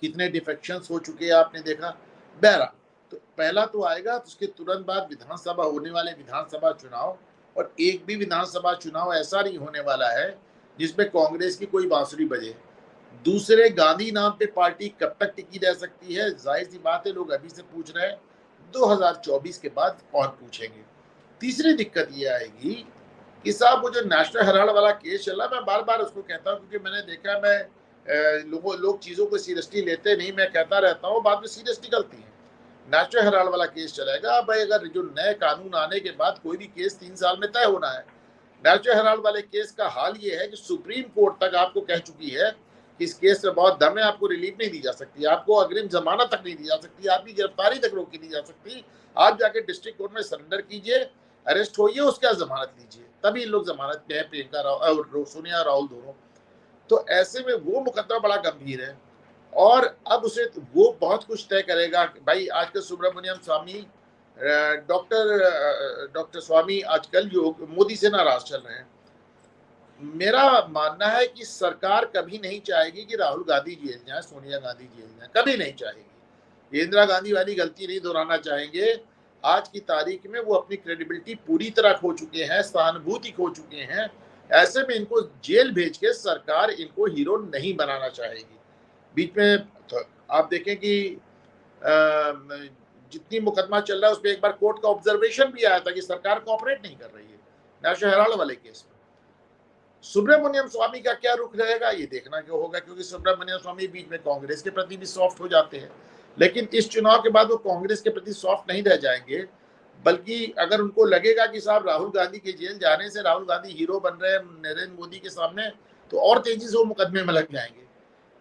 कितने डिफेक्शंस हो चुके हैं आपने देखा। बहरा तो पहला तो आएगा, तो उसके तुरंत बाद विधानसभा होने वाले विधानसभा चुनाव, और एक भी विधानसभा चुनाव ऐसा नहीं होने वाला है जिसमें कांग्रेस की कोई बांसुरी बजे। दूसरे, गांधी नाम पे पार्टी कब तक टिकी रह सकती है? जाहिर सी बात है, लोग अभी से पूछ रहे हैं, 2024 के बाद कौन पूछेंगे। तीसरी दिक्कत ये आएगी कि साहब वो जो नेशनल हेराल्ड वाला केस चला, मैं बार बार उसको कहता हूँ क्योंकि मैंने देखा, मैं लोग चीजों को सीरियसली लेते नहीं, मैं कहता रहता हूँ, बाद में सीरियस निकलती है। नेशनल हेराल्ड वाला केस चलेगा भाई, अगर जो नए कानून आने के बाद कोई भी केस 3 साल में तय होना है। नेशनल हेराल्ड वाले केस का हाल ये है कि सुप्रीम कोर्ट तक आपको कह चुकी है कि इस केस में बहुत दम है, आपको रिलीफ नहीं दी जा सकती, आपको अग्रिम जमानत तक नहीं दी जा सकती, आपकी गिरफ्तारी तक रोकी नहीं जा सकती। आप जाके डिस्ट्रिक्ट कोर्ट में सरेंडर कीजिए, अरेस्ट होइए, उसके बाद जमानत लीजिए, तभी इन लोग जमानत पे है, प्रियंका राव, सोनिया राहुल दोनों। तो ऐसे में वो मुकदमा बड़ा गंभीर है, और अब उसे वो बहुत कुछ तय करेगा। भाई आजकल सुब्रमण्यम स्वामी, डॉक्टर स्वामी आजकल जो मोदी से नाराज चल रहे हैं। मेरा मानना है कि सरकार कभी नहीं चाहेगी कि राहुल गांधी जेल जाए, सोनिया गांधी जेल जाए, कभी नहीं चाहेगी। इंदिरा गांधी वाली गलती नहीं दोहराना चाहेंगे। आज की तारीख में वो अपनी क्रेडिबिलिटी पूरी तरह खो चुके हैं, सहानुभूति खो चुके हैं। ऐसे में इनको जेल भेज के सरकार इनको हीरो नहीं बनाना चाहेगी। बीच में तो आप देखें कि जितनी मुकदमा चल रहा है उसमें एक बार कोर्ट का ऑब्जर्वेशन भी आया था कि सरकार कोऑपरेट नहीं कर रही है नेशनल हेराल्ड वाले केस में। सुब्रमण्यम स्वामी का क्या रुख रहेगा ये देखना क्यों होगा, क्योंकि सुब्रमण्यम स्वामी बीच में कांग्रेस के प्रति भी सॉफ्ट हो जाते हैं, लेकिन इस चुनाव के बाद वो कांग्रेस के प्रति सॉफ्ट नहीं रह जाएंगे, बल्कि अगर उनको लगेगा कि साहब राहुल गांधी के जेल जाने से राहुल गांधी हीरो बन रहे हैं नरेंद्र मोदी के सामने, तो और तेजी से वो मुकदमे में लग जाएंगे।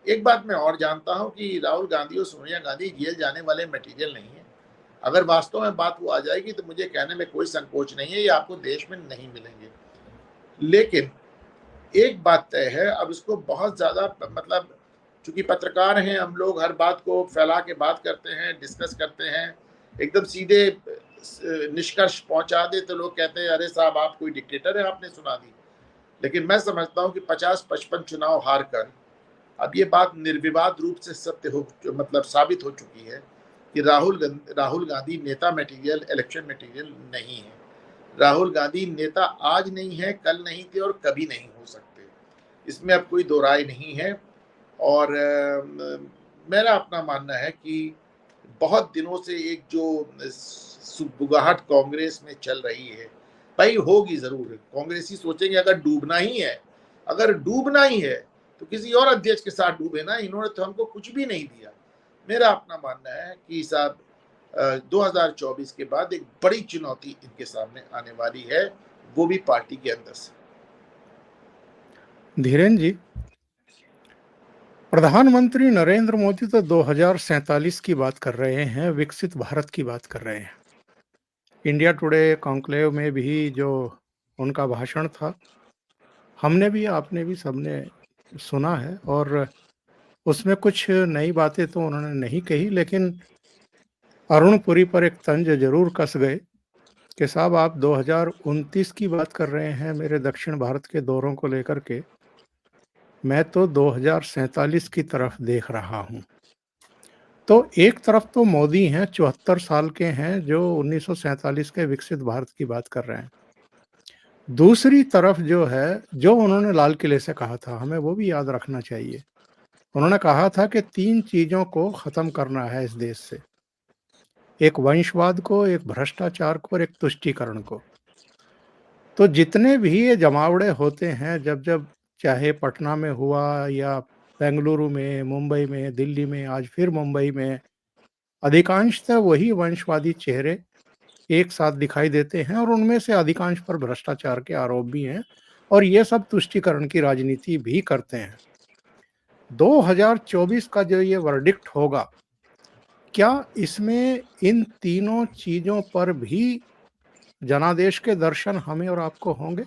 एक बात मैं और जानता हूं कि राहुल गांधी और सोनिया गांधी जेल जाने वाले मटेरियल नहीं है। अगर वास्तव में बात वो आ जाएगी तो मुझे कहने में कोई संकोच नहीं है, ये आपको देश में नहीं मिलेंगे। लेकिन एक बात तय है, अब इसको बहुत ज्यादा, मतलब चूंकि पत्रकार हैं हम लोग, हर बात को फैला के बात करते हैं, डिस्कस करते हैं, एकदम सीधे निष्कर्ष पहुंचा दे तो लोग कहते हैं अरे साहब आप कोई डिक्टेटर है, आपने सुना दी। लेकिन मैं समझता हूं कि 50-55 चुनाव हार कर अब ये बात निर्विवाद रूप से सत्य हो, मतलब साबित हो चुकी है कि राहुल गांधी नेता मटेरियल, इलेक्शन मटेरियल नहीं है। राहुल गांधी नेता आज नहीं है, कल नहीं थे और कभी नहीं हो सकते, इसमें अब कोई दो राय नहीं है। और मेरा अपना मानना है कि बहुत दिनों से एक जो सुबुगाहट कांग्रेस में चल रही है, भाई होगी जरूर। कांग्रेसी सोचेंगे अगर डूबना ही है तो किसी और अध्यक्ष के साथ डूबे ना, इन्होंने तो हमको कुछ भी नहीं दिया। मेरा अपना मानना है कि साहब 2024 के बाद एक बड़ी चुनौती इनके सामने आने वाली है, वो भी पार्टी के अंदर से। धीरेन जी, प्रधानमंत्री नरेंद्र मोदी तो 2047 की बात कर रहे हैं, विकसित भारत की बात कर रहे हैं। इंडिया टुडे कॉन्क्लेव में भी जो उनका भाषण था, हमने भी, आपने भी, सबने सुना है और उसमें कुछ नई बातें तो उन्होंने नहीं कही, लेकिन अरुण पुरी पर एक तंज जरूर कस गए कि साहब आप 2029 की बात कर रहे हैं मेरे दक्षिण भारत के दौरों को लेकर के, मैं तो 2047 की तरफ देख रहा हूं। तो एक तरफ तो मोदी हैं, 74 साल के हैं, जो 1947 के विकसित भारत की बात कर रहे हैं। दूसरी तरफ जो है, जो उन्होंने लाल किले से कहा था, हमें वो भी याद रखना चाहिए। उन्होंने कहा था कि 3 चीजों को खत्म करना है इस देश से, एक वंशवाद को, एक भ्रष्टाचार को और एक तुष्टीकरण को। तो जितने भी ये जमावड़े होते हैं, जब चाहे पटना में हुआ या बेंगलुरु में, मुंबई में, दिल्ली में, आज फिर मुंबई में, अधिकांशतः वही वंशवादी चेहरे एक साथ दिखाई देते हैं और उनमें से अधिकांश पर भ्रष्टाचार के आरोप भी हैं और ये सब तुष्टीकरण की राजनीति भी करते हैं। 2024 का जो ये वर्डिक्ट होगा, क्या इसमें इन तीनों चीजों पर भी जनादेश के दर्शन हमें और आपको होंगे?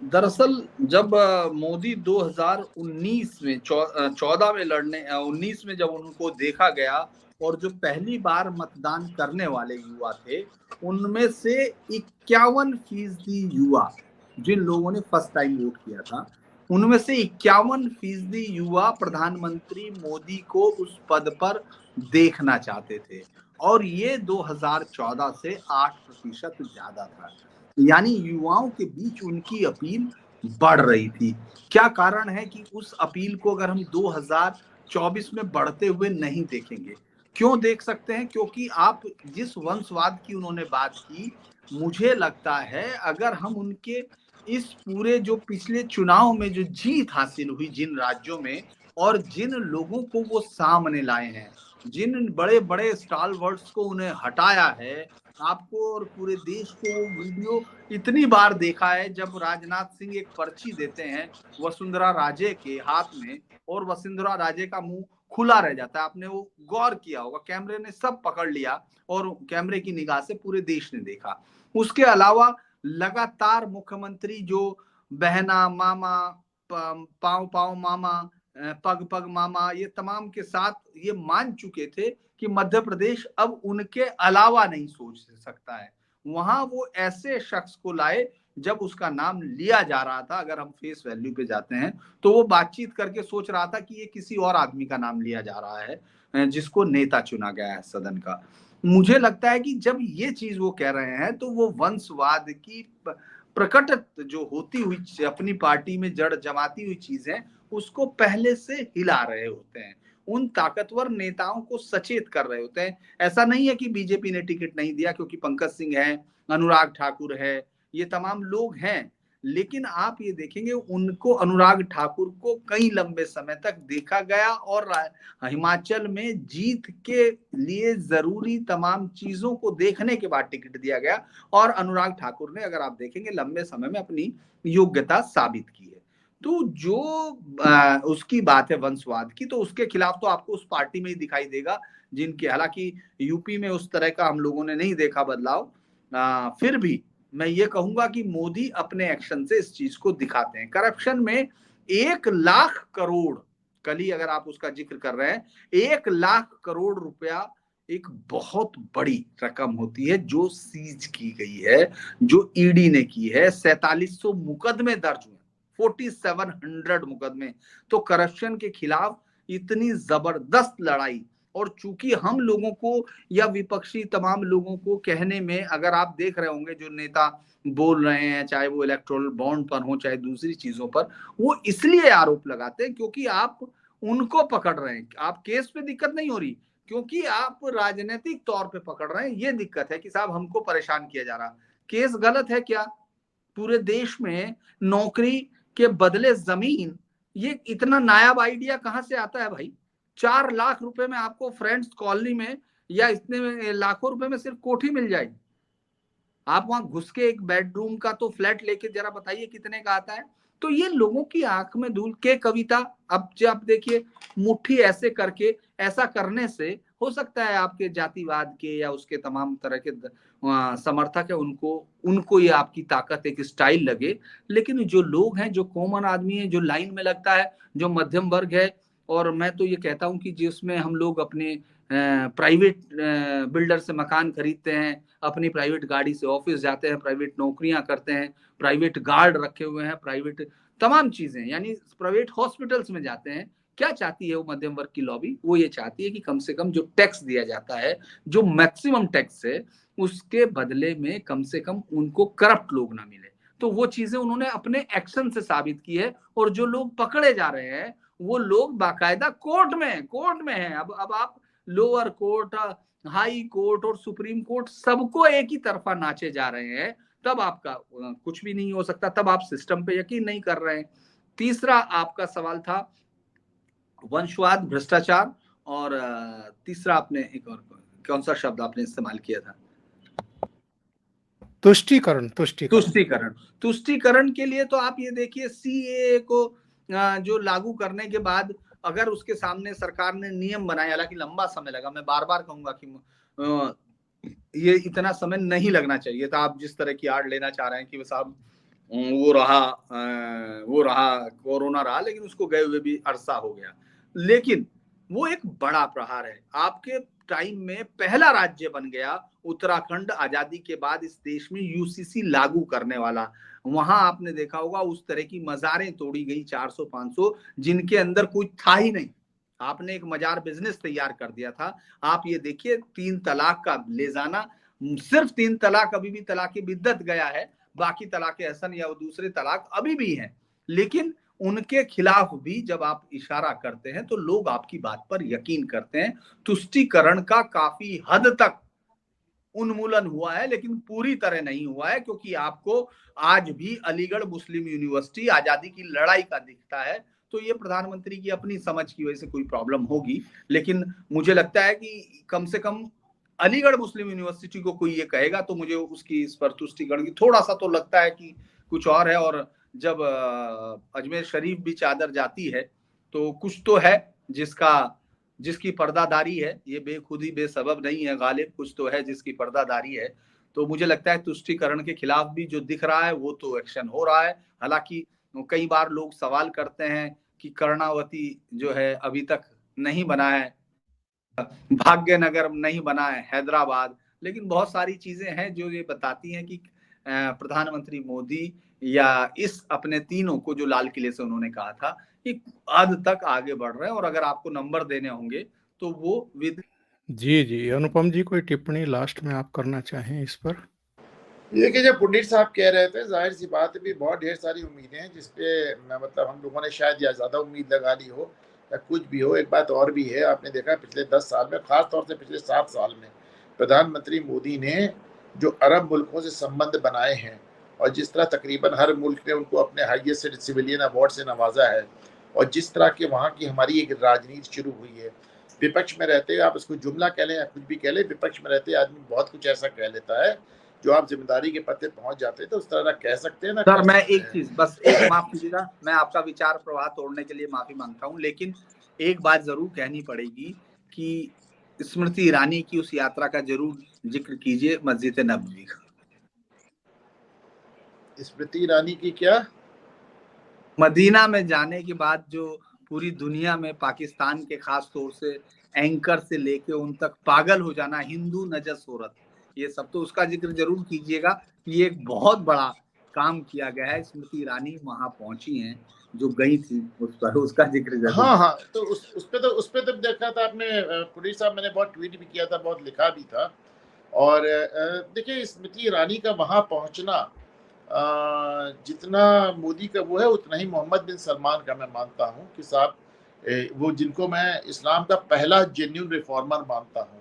दरअसल जब मोदी 2019 में 14 में लड़ने 19 में जब उनको देखा गया और जो पहली बार मतदान करने वाले युवा थे, उनमें से 51% युवा, जिन लोगों ने फर्स्ट टाइम वोट किया था, उनमें से 51% युवा प्रधानमंत्री मोदी को उस पद पर देखना चाहते थे और ये 2014 से 8% ज्यादा था। यानी युवाओं के बीच उनकी अपील बढ़ रही थी। क्या कारण है कि उस अपील को अगर हम 2024 में बढ़ते हुए नहीं देखेंगे? क्यों देख सकते हैं? क्योंकि आप जिस वंशवाद की उन्होंने बात की, मुझे लगता है अगर हम उनके इस पूरे जो पिछले चुनाव में जो जीत हासिल हुई जिन राज्यों में और जिन लोगों को वो सामने लाए हैं, जिन बड़े बड़े स्टालवर्ड्स को उन्हें हटाया है, आपको और पूरे देश को वो वीडियो इतनी बार देखा है जब राजनाथ सिंह एक पर्ची देते हैं वसुंधरा राजे के हाथ में और वसुंधरा राजे का मुंह खुला रह जाता है। आपने वो गौर किया होगा, कैमरे ने सब पकड़ लिया और कैमरे की निगाह से पूरे देश ने देखा। उसके अलावा लगातार मुख्यमंत्री जो बहना मामा, पाव पाव मामा, पग पग मामा, ये तमाम के साथ ये मान चुके थे कि मध्य प्रदेश अब उनके अलावा नहीं सोच सकता है। वहां वो ऐसे शख्स को लाए जब उसका नाम लिया जा रहा था, अगर हम फेस वैल्यू पे जाते हैं तो वो बातचीत करके सोच रहा था कि ये किसी और आदमी का नाम लिया जा रहा है जिसको नेता चुना गया है सदन का। मुझे लगता है कि जब ये चीज वो कह रहे हैं तो वो वंशवाद की प्रकट जो होती हुई अपनी पार्टी में जड़ जमाती हुई चीजें उसको पहले से हिला रहे होते हैं, उन ताकतवर नेताओं को सचेत कर रहे होते हैं। ऐसा नहीं है कि बीजेपी ने टिकट नहीं दिया, क्योंकि पंकज सिंह है, अनुराग ठाकुर है, ये तमाम लोग हैं, लेकिन आप ये देखेंगे उनको, अनुराग ठाकुर को कई लंबे समय तक देखा गया और हिमाचल में जीत के लिए जरूरी तमाम चीजों को देखने के बाद टिकट दिया गया और अनुराग ठाकुर ने, अगर आप देखेंगे, लंबे समय में अपनी योग्यता साबित की है। तो जो उसकी बात है वंशवाद की, तो उसके खिलाफ तो आपको उस पार्टी में ही दिखाई देगा जिनके, हालांकि यूपी में उस तरह का हम लोगों ने नहीं देखा बदलाव, फिर भी मैं ये कहूंगा कि मोदी अपने एक्शन से इस चीज को दिखाते हैं। करप्शन में 1,00,000 करोड़, कल ही अगर आप उसका जिक्र कर रहे हैं, 1,00,000 करोड़ रुपया एक बहुत बड़ी रकम होती है जो सीज की गई है, जो ईडी ने की है। 4700 मुकदमे दर्ज हुए, 4700 मुकदमे। तो करप्शन के खिलाफ इतनी जबरदस्त लड़ाई, और चूंकि हम लोगों को या विपक्षी तमाम लोगों को कहने में, अगर आप देख रहे होंगे जो नेता बोल रहे हैं, चाहे वो इलेक्टोरल बॉन्ड पर हो चाहे दूसरी चीजों पर, वो इसलिए आरोप लगाते हैं क्योंकि आप उनको पकड़ रहे हैं। आप केस पे दिक्कत नहीं हो रही, क्योंकि आप राजनीतिक तौर पे पकड़ रहे हैं, ये दिक्कत है कि साहब हमको परेशान किया जा रहा। केस गलत है क्या? पूरे देश में नौकरी के बदले जमीन, ये इतना नायाब आइडिया कहां से आता है भाई? 4 लाख रुपए में आपको फ्रेंड्स कॉलोनी में या इतने में लाखों रुपए में सिर्फ कोठी मिल जाएगी। आप वहां घुस के एक बेडरूम का तो फ्लैट लेके जरा बताइए कितने का आता है। तो ये लोगों की आंख में धूल के कविता। अब जब देखिए मुट्ठी ऐसे करके, ऐसा करने से हो सकता है आपके जातिवाद के या उसके तमाम तरह के समर्थक है, उनको ये आपकी ताकत एक स्टाइल लगे। लेकिन जो लोग हैं, जो कॉमन आदमी है, जो लाइन में लगता है, जो मध्यम वर्ग है, और मैं तो ये कहता हूं कि जिसमें हम लोग अपने प्राइवेट बिल्डर से मकान खरीदते हैं, अपनी प्राइवेट गाड़ी से ऑफिस जाते हैं, प्राइवेट नौकरियां करते हैं, प्राइवेट गार्ड रखे हुए हैं, प्राइवेट तमाम चीजें, यानी प्राइवेट हॉस्पिटल्स में जाते हैं। क्या चाहती है वो मध्यम वर्ग की लॉबी? वो ये चाहती है कि कम से कम जो टैक्स दिया जाता है, जो मैक्सिमम टैक्स है, उसके बदले में कम से कम उनको करप्ट लोग ना मिले। तो वो चीजें उन्होंने अपने एक्शन से साबित की है। और जो लोग पकड़े जा रहे हैं वो लोग बाकायदा कोर्ट में हैं। अब आप लोअर कोर्ट, हाई कोर्ट और सुप्रीम कोर्ट सबको एक ही तरफा नाचे जा रहे हैं, तब आपका कुछ भी नहीं हो सकता, तब आप सिस्टम पे यकीन नहीं कर रहे हैं। तीसरा आपका सवाल था वंशवाद, भ्रष्टाचार, और तीसरा आपने एक और कौन सा शब्द आपने इस्तेमाल किया था? तुष्टीकरण के लिए तो आप ये देखिए, सीएए को जो लागू करने के बाद अगर उसके सामने सरकार ने नियम बनाए, हालांकि लंबा समय लगा, मैं बार बार कहूंगा कि ये इतना समय नहीं लगना चाहिए था। आप जिस तरह की आड़ लेना चाह रहे हैं कि साहब वो रहा कोरोना रहा, लेकिन उसको गए हुए भी अरसा हो गया, लेकिन वो एक बड़ा प्रहार है। आपके टाइम में पहला राज्य बन गया उत्तराखंड आजादी के बाद इस देश में यूसीसी लागू करने वाला। वहां आपने देखा होगा उस तरह की मजारें तोड़ी गई 400-500, जिनके अंदर कोई था ही नहीं। आपने एक मजार बिजनेस तैयार कर दिया था। आप ये देखिए 3 तलाक का ले जाना, सिर्फ 3 तलाक अभी भी तलाक की बिद्दत गया है, बाकी तलाक हसन या दूसरे तलाक अभी भी हैं। लेकिन उनके खिलाफ भी जब आप इशारा करते हैं तो लोग आपकी बात पर यकीन करते हैं। तुष्टीकरण का काफी हद तक उन्मूलन हुआ है, लेकिन पूरी तरह नहीं हुआ है, क्योंकि आपको आज भी अलीगढ़ मुस्लिम यूनिवर्सिटी आजादी की लड़ाई का दिखता है। तो ये प्रधानमंत्री की अपनी समझ की वजह से कोई प्रॉब्लम होगी, लेकिन मुझे लगता है कि कम से कम अलीगढ़ मुस्लिम यूनिवर्सिटी को कोई ये कहेगा तो मुझे उसकी इस पर तुष्टीकरण की थोड़ा सा तो लगता है कि कुछ और है। और जब अजमेर शरीफ भी चादर जाती है तो कुछ तो है जिसकी पर्दादारी है। ये बेखुदी बेसबब नहीं है गालिब, कुछ तो है जिसकी पर्दादारी है। तो मुझे लगता है तुष्टीकरण के खिलाफ भी जो दिख रहा है वो तो एक्शन हो रहा है। हालांकि कई बार लोग सवाल करते हैं कि कर्णावती जो है अभी तक नहीं बना है, भाग्यनगर नहीं बना है, हैदराबाद, लेकिन बहुत सारी चीजें हैं जो ये बताती हैं कि प्रधानमंत्री मोदी या इस अपने तीनों को जो लाल किले से उन्होंने कहा था कि हद तक आगे बढ़ रहे हैं। और अगर आपको नंबर देने होंगे तो वो विद जी अनुपम जी, कोई टिप्पणी लास्ट में आप करना चाहें इस पर? ये कि जब पंडित साहब कह रहे थे, जाहिर सी बात है भी बहुत ढेर सारी उम्मीदें हैं जिसपे मतलब हम लोगों ने शायद या ज़्यादा उम्मीद लगा ली हो या कुछ भी हो। एक बात और भी है, आपने देखा पिछले 10 साल में, खास तौर से पिछले 7 साल में प्रधानमंत्री मोदी ने जो अरब मुल्कों से संबंध बनाए हैं और जिस तरह तकरीबन हर मुल्क ने उनको अपने हाईएस्ट सिविलियन अवार्ड से नवाजा है और जिस तरह के वहाँ की हमारी एक राजनीति शुरू हुई है। विपक्ष में रहते आप इसको जुमला कह लें या कुछ भी कह लें, विपक्ष में रहते आदमी बहुत कुछ ऐसा कह लेता है जो आप जिम्मेदारी के पद पे पहुंच जाते हैं तो उस तरह कह सकते हैं ना। सर मैं एक चीज बस एक माफ कीजिएगा, मैं आपका विचार प्रवाह तोड़ने के लिए माफी मांगता हूं, लेकिन एक बात जरूर कहनी पड़ेगी कि स्मृति ईरानी की उस यात्रा का जरूर जिक्र कीजिए, मस्जिद नबवी का। स्मृति ईरानी की क्या? मदीना में जाने के बाद जो पूरी दुनिया में पाकिस्तान के खास तौर से एंकर से लेके उन तक पागल हो जाना, हिंदू नजस औरत, ये सब तो उसका जिक्र जरूर कीजिएगा। ये एक बहुत बड़ा काम किया गया है। स्मृति ईरानी वहां पहुंची हैं, जो गई थी, उस पर उसका जिक्र जरूर। हाँ, तो उस पे तो देखा था आपने पुलिस साहब, मैंने बहुत ट्वीट भी किया था, बहुत लिखा भी था। और देखिए स्मृति ईरानी का वहां पहुंचना जितना मोदी का वो है उतना ही मोहम्मद बिन सलमान का मैं मानता हूँ कि साहब वो जिनको मैं इस्लाम का पहला जेन्युइन रिफॉर्मर मानता हूँ।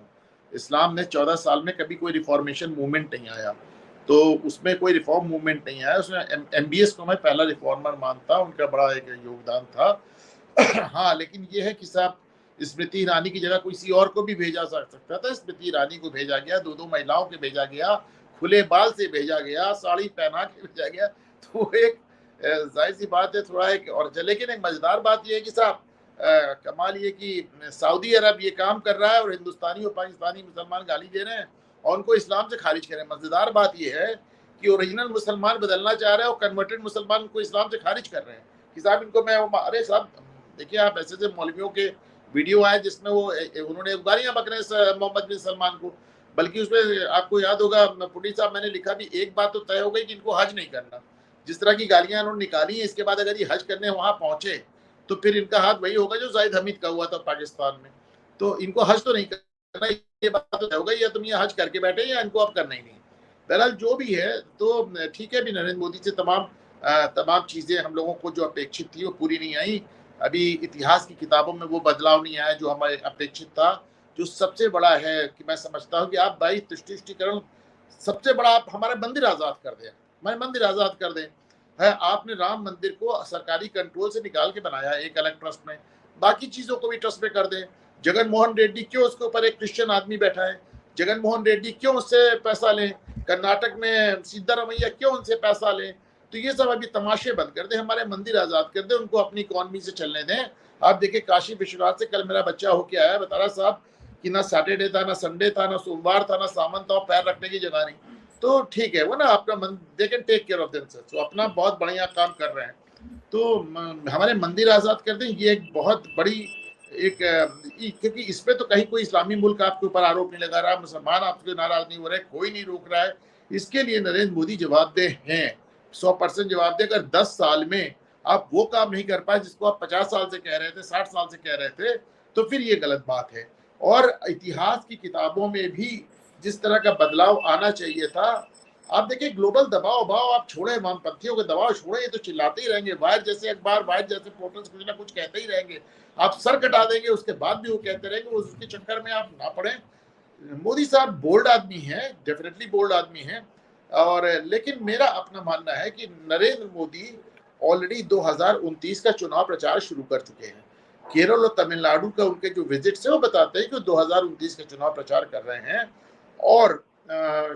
इस्लाम में 14 साल में कभी कोई रिफॉर्मेशन मूवमेंट नहीं आया, तो उसमें कोई रिफॉर्म मूवमेंट नहीं आया। उसमें MBS को मैं पहला रिफॉर्मर मानता हूँ, उनका बड़ा एक योगदान था। हाँ, लेकिन ये है कि साहब स्मृति ईरानी की जगह किसी और को भी भेजा जा सकता था। स्मृति ईरानी को भेजा गया, 2 महिलाओं के भेजा गया, खुले बाल से भेजा गया, साड़ी पहना के भेजा गया। तो एक जाहिर सी बात है थोड़ा एक और। लेकिन एक मजेदार बात यह है कि साहब कमाल ये कि सऊदी अरब ये काम कर रहा है और हिंदुस्तानी और पाकिस्तानी मुसलमान गाली दे रहे हैं और उनको इस्लाम से खारिज कर रहे हैं। मजेदार बात यह है कि ओरिजिनल मुसलमान बदलना चाह रहे हैं और कन्वर्टेड मुसलमान को इस्लाम से खारिज कर रहे हैं कि साहब इनको मैं, अरे साहब देखिए आप ऐसे मौलवियों के वीडियो आए जिसमें वो उन्होंने गालियां बक रहे हैं मोहम्मद बिन सलमान को। बल्कि उसमें आपको याद होगा पुटी साहब, मैंने लिखा भी एक बात तो तय हो गई कि इनको हज नहीं करना। जिस तरह की गालियां उन्होंने निकाली है, इसके बाद अगर ये हज करने वहां पहुंचे तो फिर इनका हाथ वही होगा जो जाहिद हमीद का हुआ था पाकिस्तान में। तो इनको हज तो नहीं करना, ये बात तो तय हो गई, या तुम ये हज करके बैठे या इनको अब करना ही नहीं। बहरहाल जो भी है तो ठीक है, भी नरेंद्र मोदी से तमाम चीजें हम लोगों को जो अपेक्षित थी वो पूरी नहीं आई। अभी इतिहास की किताबों में वो बदलाव नहीं आया जो हमारे अपेक्षित था। जो सबसे बड़ा है कि मैं समझता हूँ कि आप भाई तुष्टिकरण सबसे बड़ा, आप हमारे मंदिर आजाद कर दें, हमारे मंदिर आजाद कर दें है। आपने राम मंदिर को सरकारी कंट्रोल से निकाल के बनाया एक अलग ट्रस्ट में, बाकी चीजों को भी ट्रस्ट में कर दें। जगन मोहन रेड्डी क्यों उसके ऊपर एक क्रिश्चियन आदमी बैठा है, जगन मोहन रेड्डी क्यों उससे पैसा लें, कर्नाटक में सिद्धारमैया क्यों उनसे पैसा लें। तो ये सब अभी तमाशे बंद कर दें, हमारे मंदिर आजाद कर दें, उनको अपनी इकोनॉमी से चलने दें। आप देखिए काशी विश्वनाथ से कल मेरा बच्चा होके आया, बता रहा साहब कि ना सैटरडे था, ना संडे था, ना सोमवार था, ना सावन था, पैर रखने की जगह नहीं। तो ठीक है वो ना अपना they can take care of themselves, तो अपना बहुत बढ़िया काम कर रहे हैं। तो हमारे मंदिर आजाद कर दें, ये एक बहुत बड़ी एक, क्योंकि इस पे तो कहीं कोई इस्लामी मुल्क आपके ऊपर आरोप नहीं लगा रहा, मुसलमान आपसे नाराज नहीं हो रहे, कोई नहीं रोक रहा है। इसके लिए नरेंद्र मोदी जवाबदेह हैं, 100% जवाबदेह। अगर 10 साल में आप वो काम नहीं कर पाए जिसको आप 50 साल से कह रहे थे, 60 साल से कह रहे थे, तो फिर ये गलत बात है। और इतिहास की किताबों में भी जिस तरह का बदलाव आना चाहिए था, आप देखिए ग्लोबल दबाव आप छोड़े, वामपंथियों के दबाव छोड़े, ये तो चिल्लाते ही रहेंगे, वायर जैसे अखबार, वायर जैसे पोर्टल्स कुछ ना कुछ कहते ही रहेंगे। आप सर कटा देंगे उसके बाद भी वो कहते रहेंगे, उसके चक्कर में आप ना पड़े। मोदी साहब बोल्ड आदमी हैं, डेफिनेटली बोल्ड आदमी हैं, और लेकिन मेरा अपना मानना है कि नरेंद्र मोदी ऑलरेडी 2029 का चुनाव प्रचार शुरू कर चुके हैं। केरल और तमिलनाडु का उनके जो विजिट्स है वो बताते हैं कि 2029 का चुनाव प्रचार कर रहे हैं। और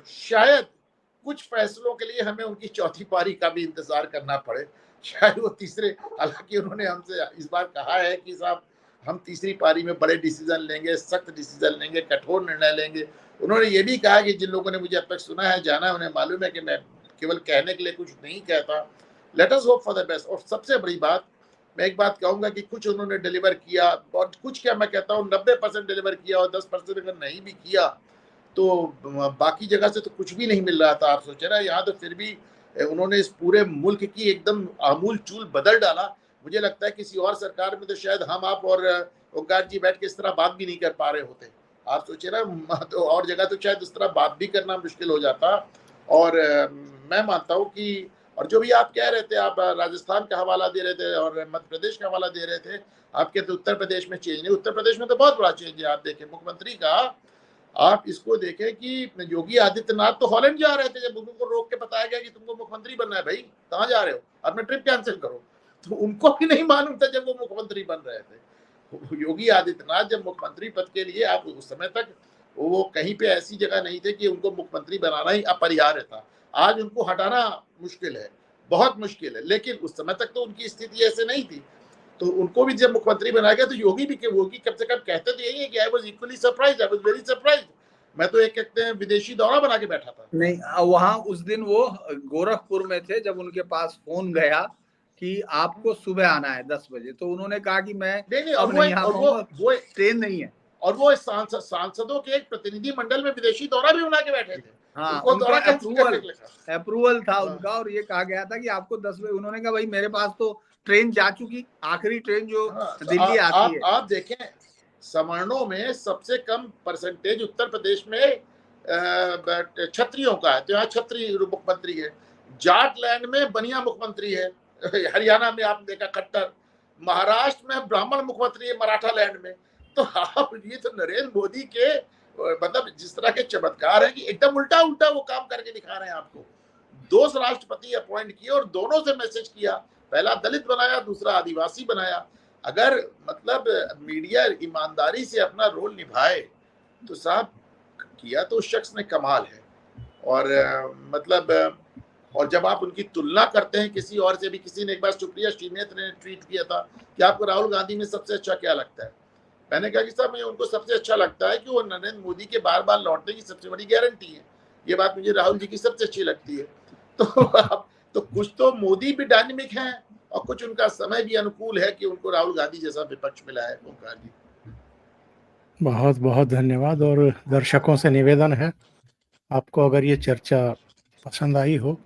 शायद कुछ फैसलों के लिए हमें उनकी चौथी पारी का भी इंतजार करना पड़े, शायद वो तीसरे, हालांकि उन्होंने हमसे इस बार कहा है कि साहब हम तीसरी पारी में बड़े डिसीजन लेंगे, सख्त डिसीजन लेंगे, कठोर निर्णय लेंगे। उन्होंने ये भी कहा कि जिन लोगों ने मुझे अब तक सुना है, जाना है, उन्हें मालूम है कि मैं केवल कहने के लिए कुछ नहीं कहता। Let us hope for the best. और सबसे बड़ी बात मैं एक बात कहूंगा कि कुछ उन्होंने डिलीवर किया, और कुछ क्या मैं कहता हूँ 90% डिलीवर किया, और 10% अगर नहीं भी किया तो बाकी जगह से तो कुछ भी नहीं मिल रहा था। आप सोचे ना, यहाँ तो फिर भी उन्होंने इस पूरे मुल्क की एकदम आमूल चूल बदल डाला। मुझे लगता है किसी और सरकार में तो शायद हम आप और ओंकार जी बैठ के इस तरह बात भी नहीं कर पा रहे होते। आप सोचे ना, तो और जगह तो शायद इस तरह बात भी करना मुश्किल हो जाता। और मैं मानता हूँ कि, और जो भी आप कह रहे थे, आप राजस्थान का हवाला दे रहे थे और मध्य प्रदेश का हवाला दे रहे थे, आपके तो उत्तर प्रदेश में चेंज नहीं। उत्तर प्रदेश में तो बहुत बड़ा चेंज है। आप देखें मुख्यमंत्री का, आप इसको देखें कि योगी आदित्यनाथ तो हॉलैंड जा रहे थे, जब उनको रोक के बताया गया कि तुमको मुख्यमंत्री बनना है, भाई कहाँ जा रहे हो, अपना ट्रिप कैंसिल करो, तो उनको भी नहीं मालूम था जब वो मुख्यमंत्री बन रहे थे। योगी आदित्यनाथ जब मुख्यमंत्री पद के लिए, आप उस समय तक वो कहीं पे ऐसी जगह नहीं थे कि उनको मुख्यमंत्री बनाना ही अपरिहार्य था। आज उनको हटाना मुश्किल है, बहुत मुश्किल है, लेकिन उस समय तक तो उनकी स्थिति ऐसे नहीं थी। तो उनको भी जब मुख्यमंत्री बनाया गया तो योगी कम से कम कहते तो यही है कि I was equally surprised, I was very surprised. मैं तो एक कहते हैं विदेशी दौरा बना के बैठा था। नहीं, वहां उस दिन वो गोरखपुर में थे, जब उनके पास फोन गया कि आपको सुबह आना है 10 बजे, तो उन्होंने कहा कि मैं वो ट्रेन नहीं है। और वो सांसदों के एक प्रतिनिधि मंडल में विदेशी दौरा भी बना के बैठे थे। हाँ, उनका अप्रूवल था उनका, और ये कहा गया था कि आपको 10 बजे। उन्होंने कहा भाई मेरे पास तो ट्रेन जा चुकी, आखिरी ट्रेन जो दिल्ली आती है। आप देखें सवर्णों में सबसे कम परसेंटेज उत्तर प्रदेश में क्षत्रियों का है, तो यहाँ क्षत्रिय मुख्यमंत्री है। जाट लैंड में बनिया मुख्यमंत्री है, हरियाणा में आपने देखा खट्टर, महाराष्ट्र में ब्राह्मण मुख्यमंत्री है, मराठा लैंड में। तो आप ये तो नरेंद्र मोदी के मतलब जिस तरह के चमत्कार है कि एकदम उल्टा वो काम करके दिखा रहे हैं आपको। 2 राष्ट्रपति अपॉइंट किए और दोनों से मैसेज किया, पहला दलित बनाया, दूसरा आदिवासी बनाया। अगर मतलब मीडिया ईमानदारी से अपना रोल निभाए तो साहब किया तो उस शख्स ने कमाल है। और मतलब और जब आप उनकी तुलना करते हैं किसी और से भी, किसी ने एक बार सुप्रिया श्रीनेत्र ने ट्वीट किया था कि आपको राहुल गांधी में सबसे अच्छा क्या लगता है। मैंने कहा कि साहब मुझे उनको सबसे अच्छा लगता है कि वो नरेंद्र मोदी के बार बार लौटने की सबसे बड़ी गारंटी है। ये बात मुझे राहुल जी की सबसे अच्छी लगती है। तो आप तो कुछ तो मोदी भी डायनेमिक हैं और कुछ उनका समय भी अनुकूल है कि उनको राहुल गांधी जैसा विपक्ष मिला है। ओंकार जी बहुत बहुत धन्यवाद। और दर्शकों से निवेदन है, आपको अगर ये चर्चा पसंद आई हो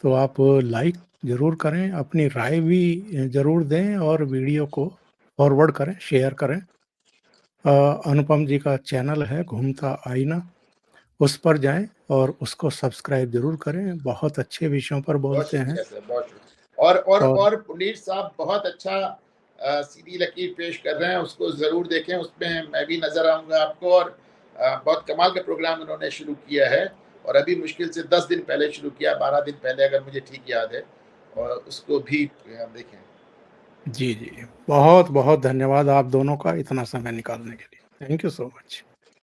तो आप लाइक ज़रूर करें, अपनी राय भी ज़रूर दें और वीडियो को फॉरवर्ड करें, शेयर करें। अनुपम जी का चैनल है घूमता आईना, उस पर जाएं और उसको सब्सक्राइब ज़रूर करें। बहुत अच्छे विषयों पर बहुत बोलते हैं। शुक्रिया सर, बहुत शुक्रिया। और पुनीत साहब बहुत अच्छा सीधी लकीर पेश कर रहे हैं, उसको जरूर देखें, उसमें मैं भी नजर आऊंगा आपको। और बहुत कमाल का प्रोग्राम उन्होंने शुरू किया है और अभी मुश्किल से 10 दिन पहले शुरू किया, 12 दिन पहले अगर मुझे ठीक याद है, और उसको भी देखें। जी जी, बहुत बहुत धन्यवाद आप दोनों का इतना समय निकालने के लिए। Thank you so much.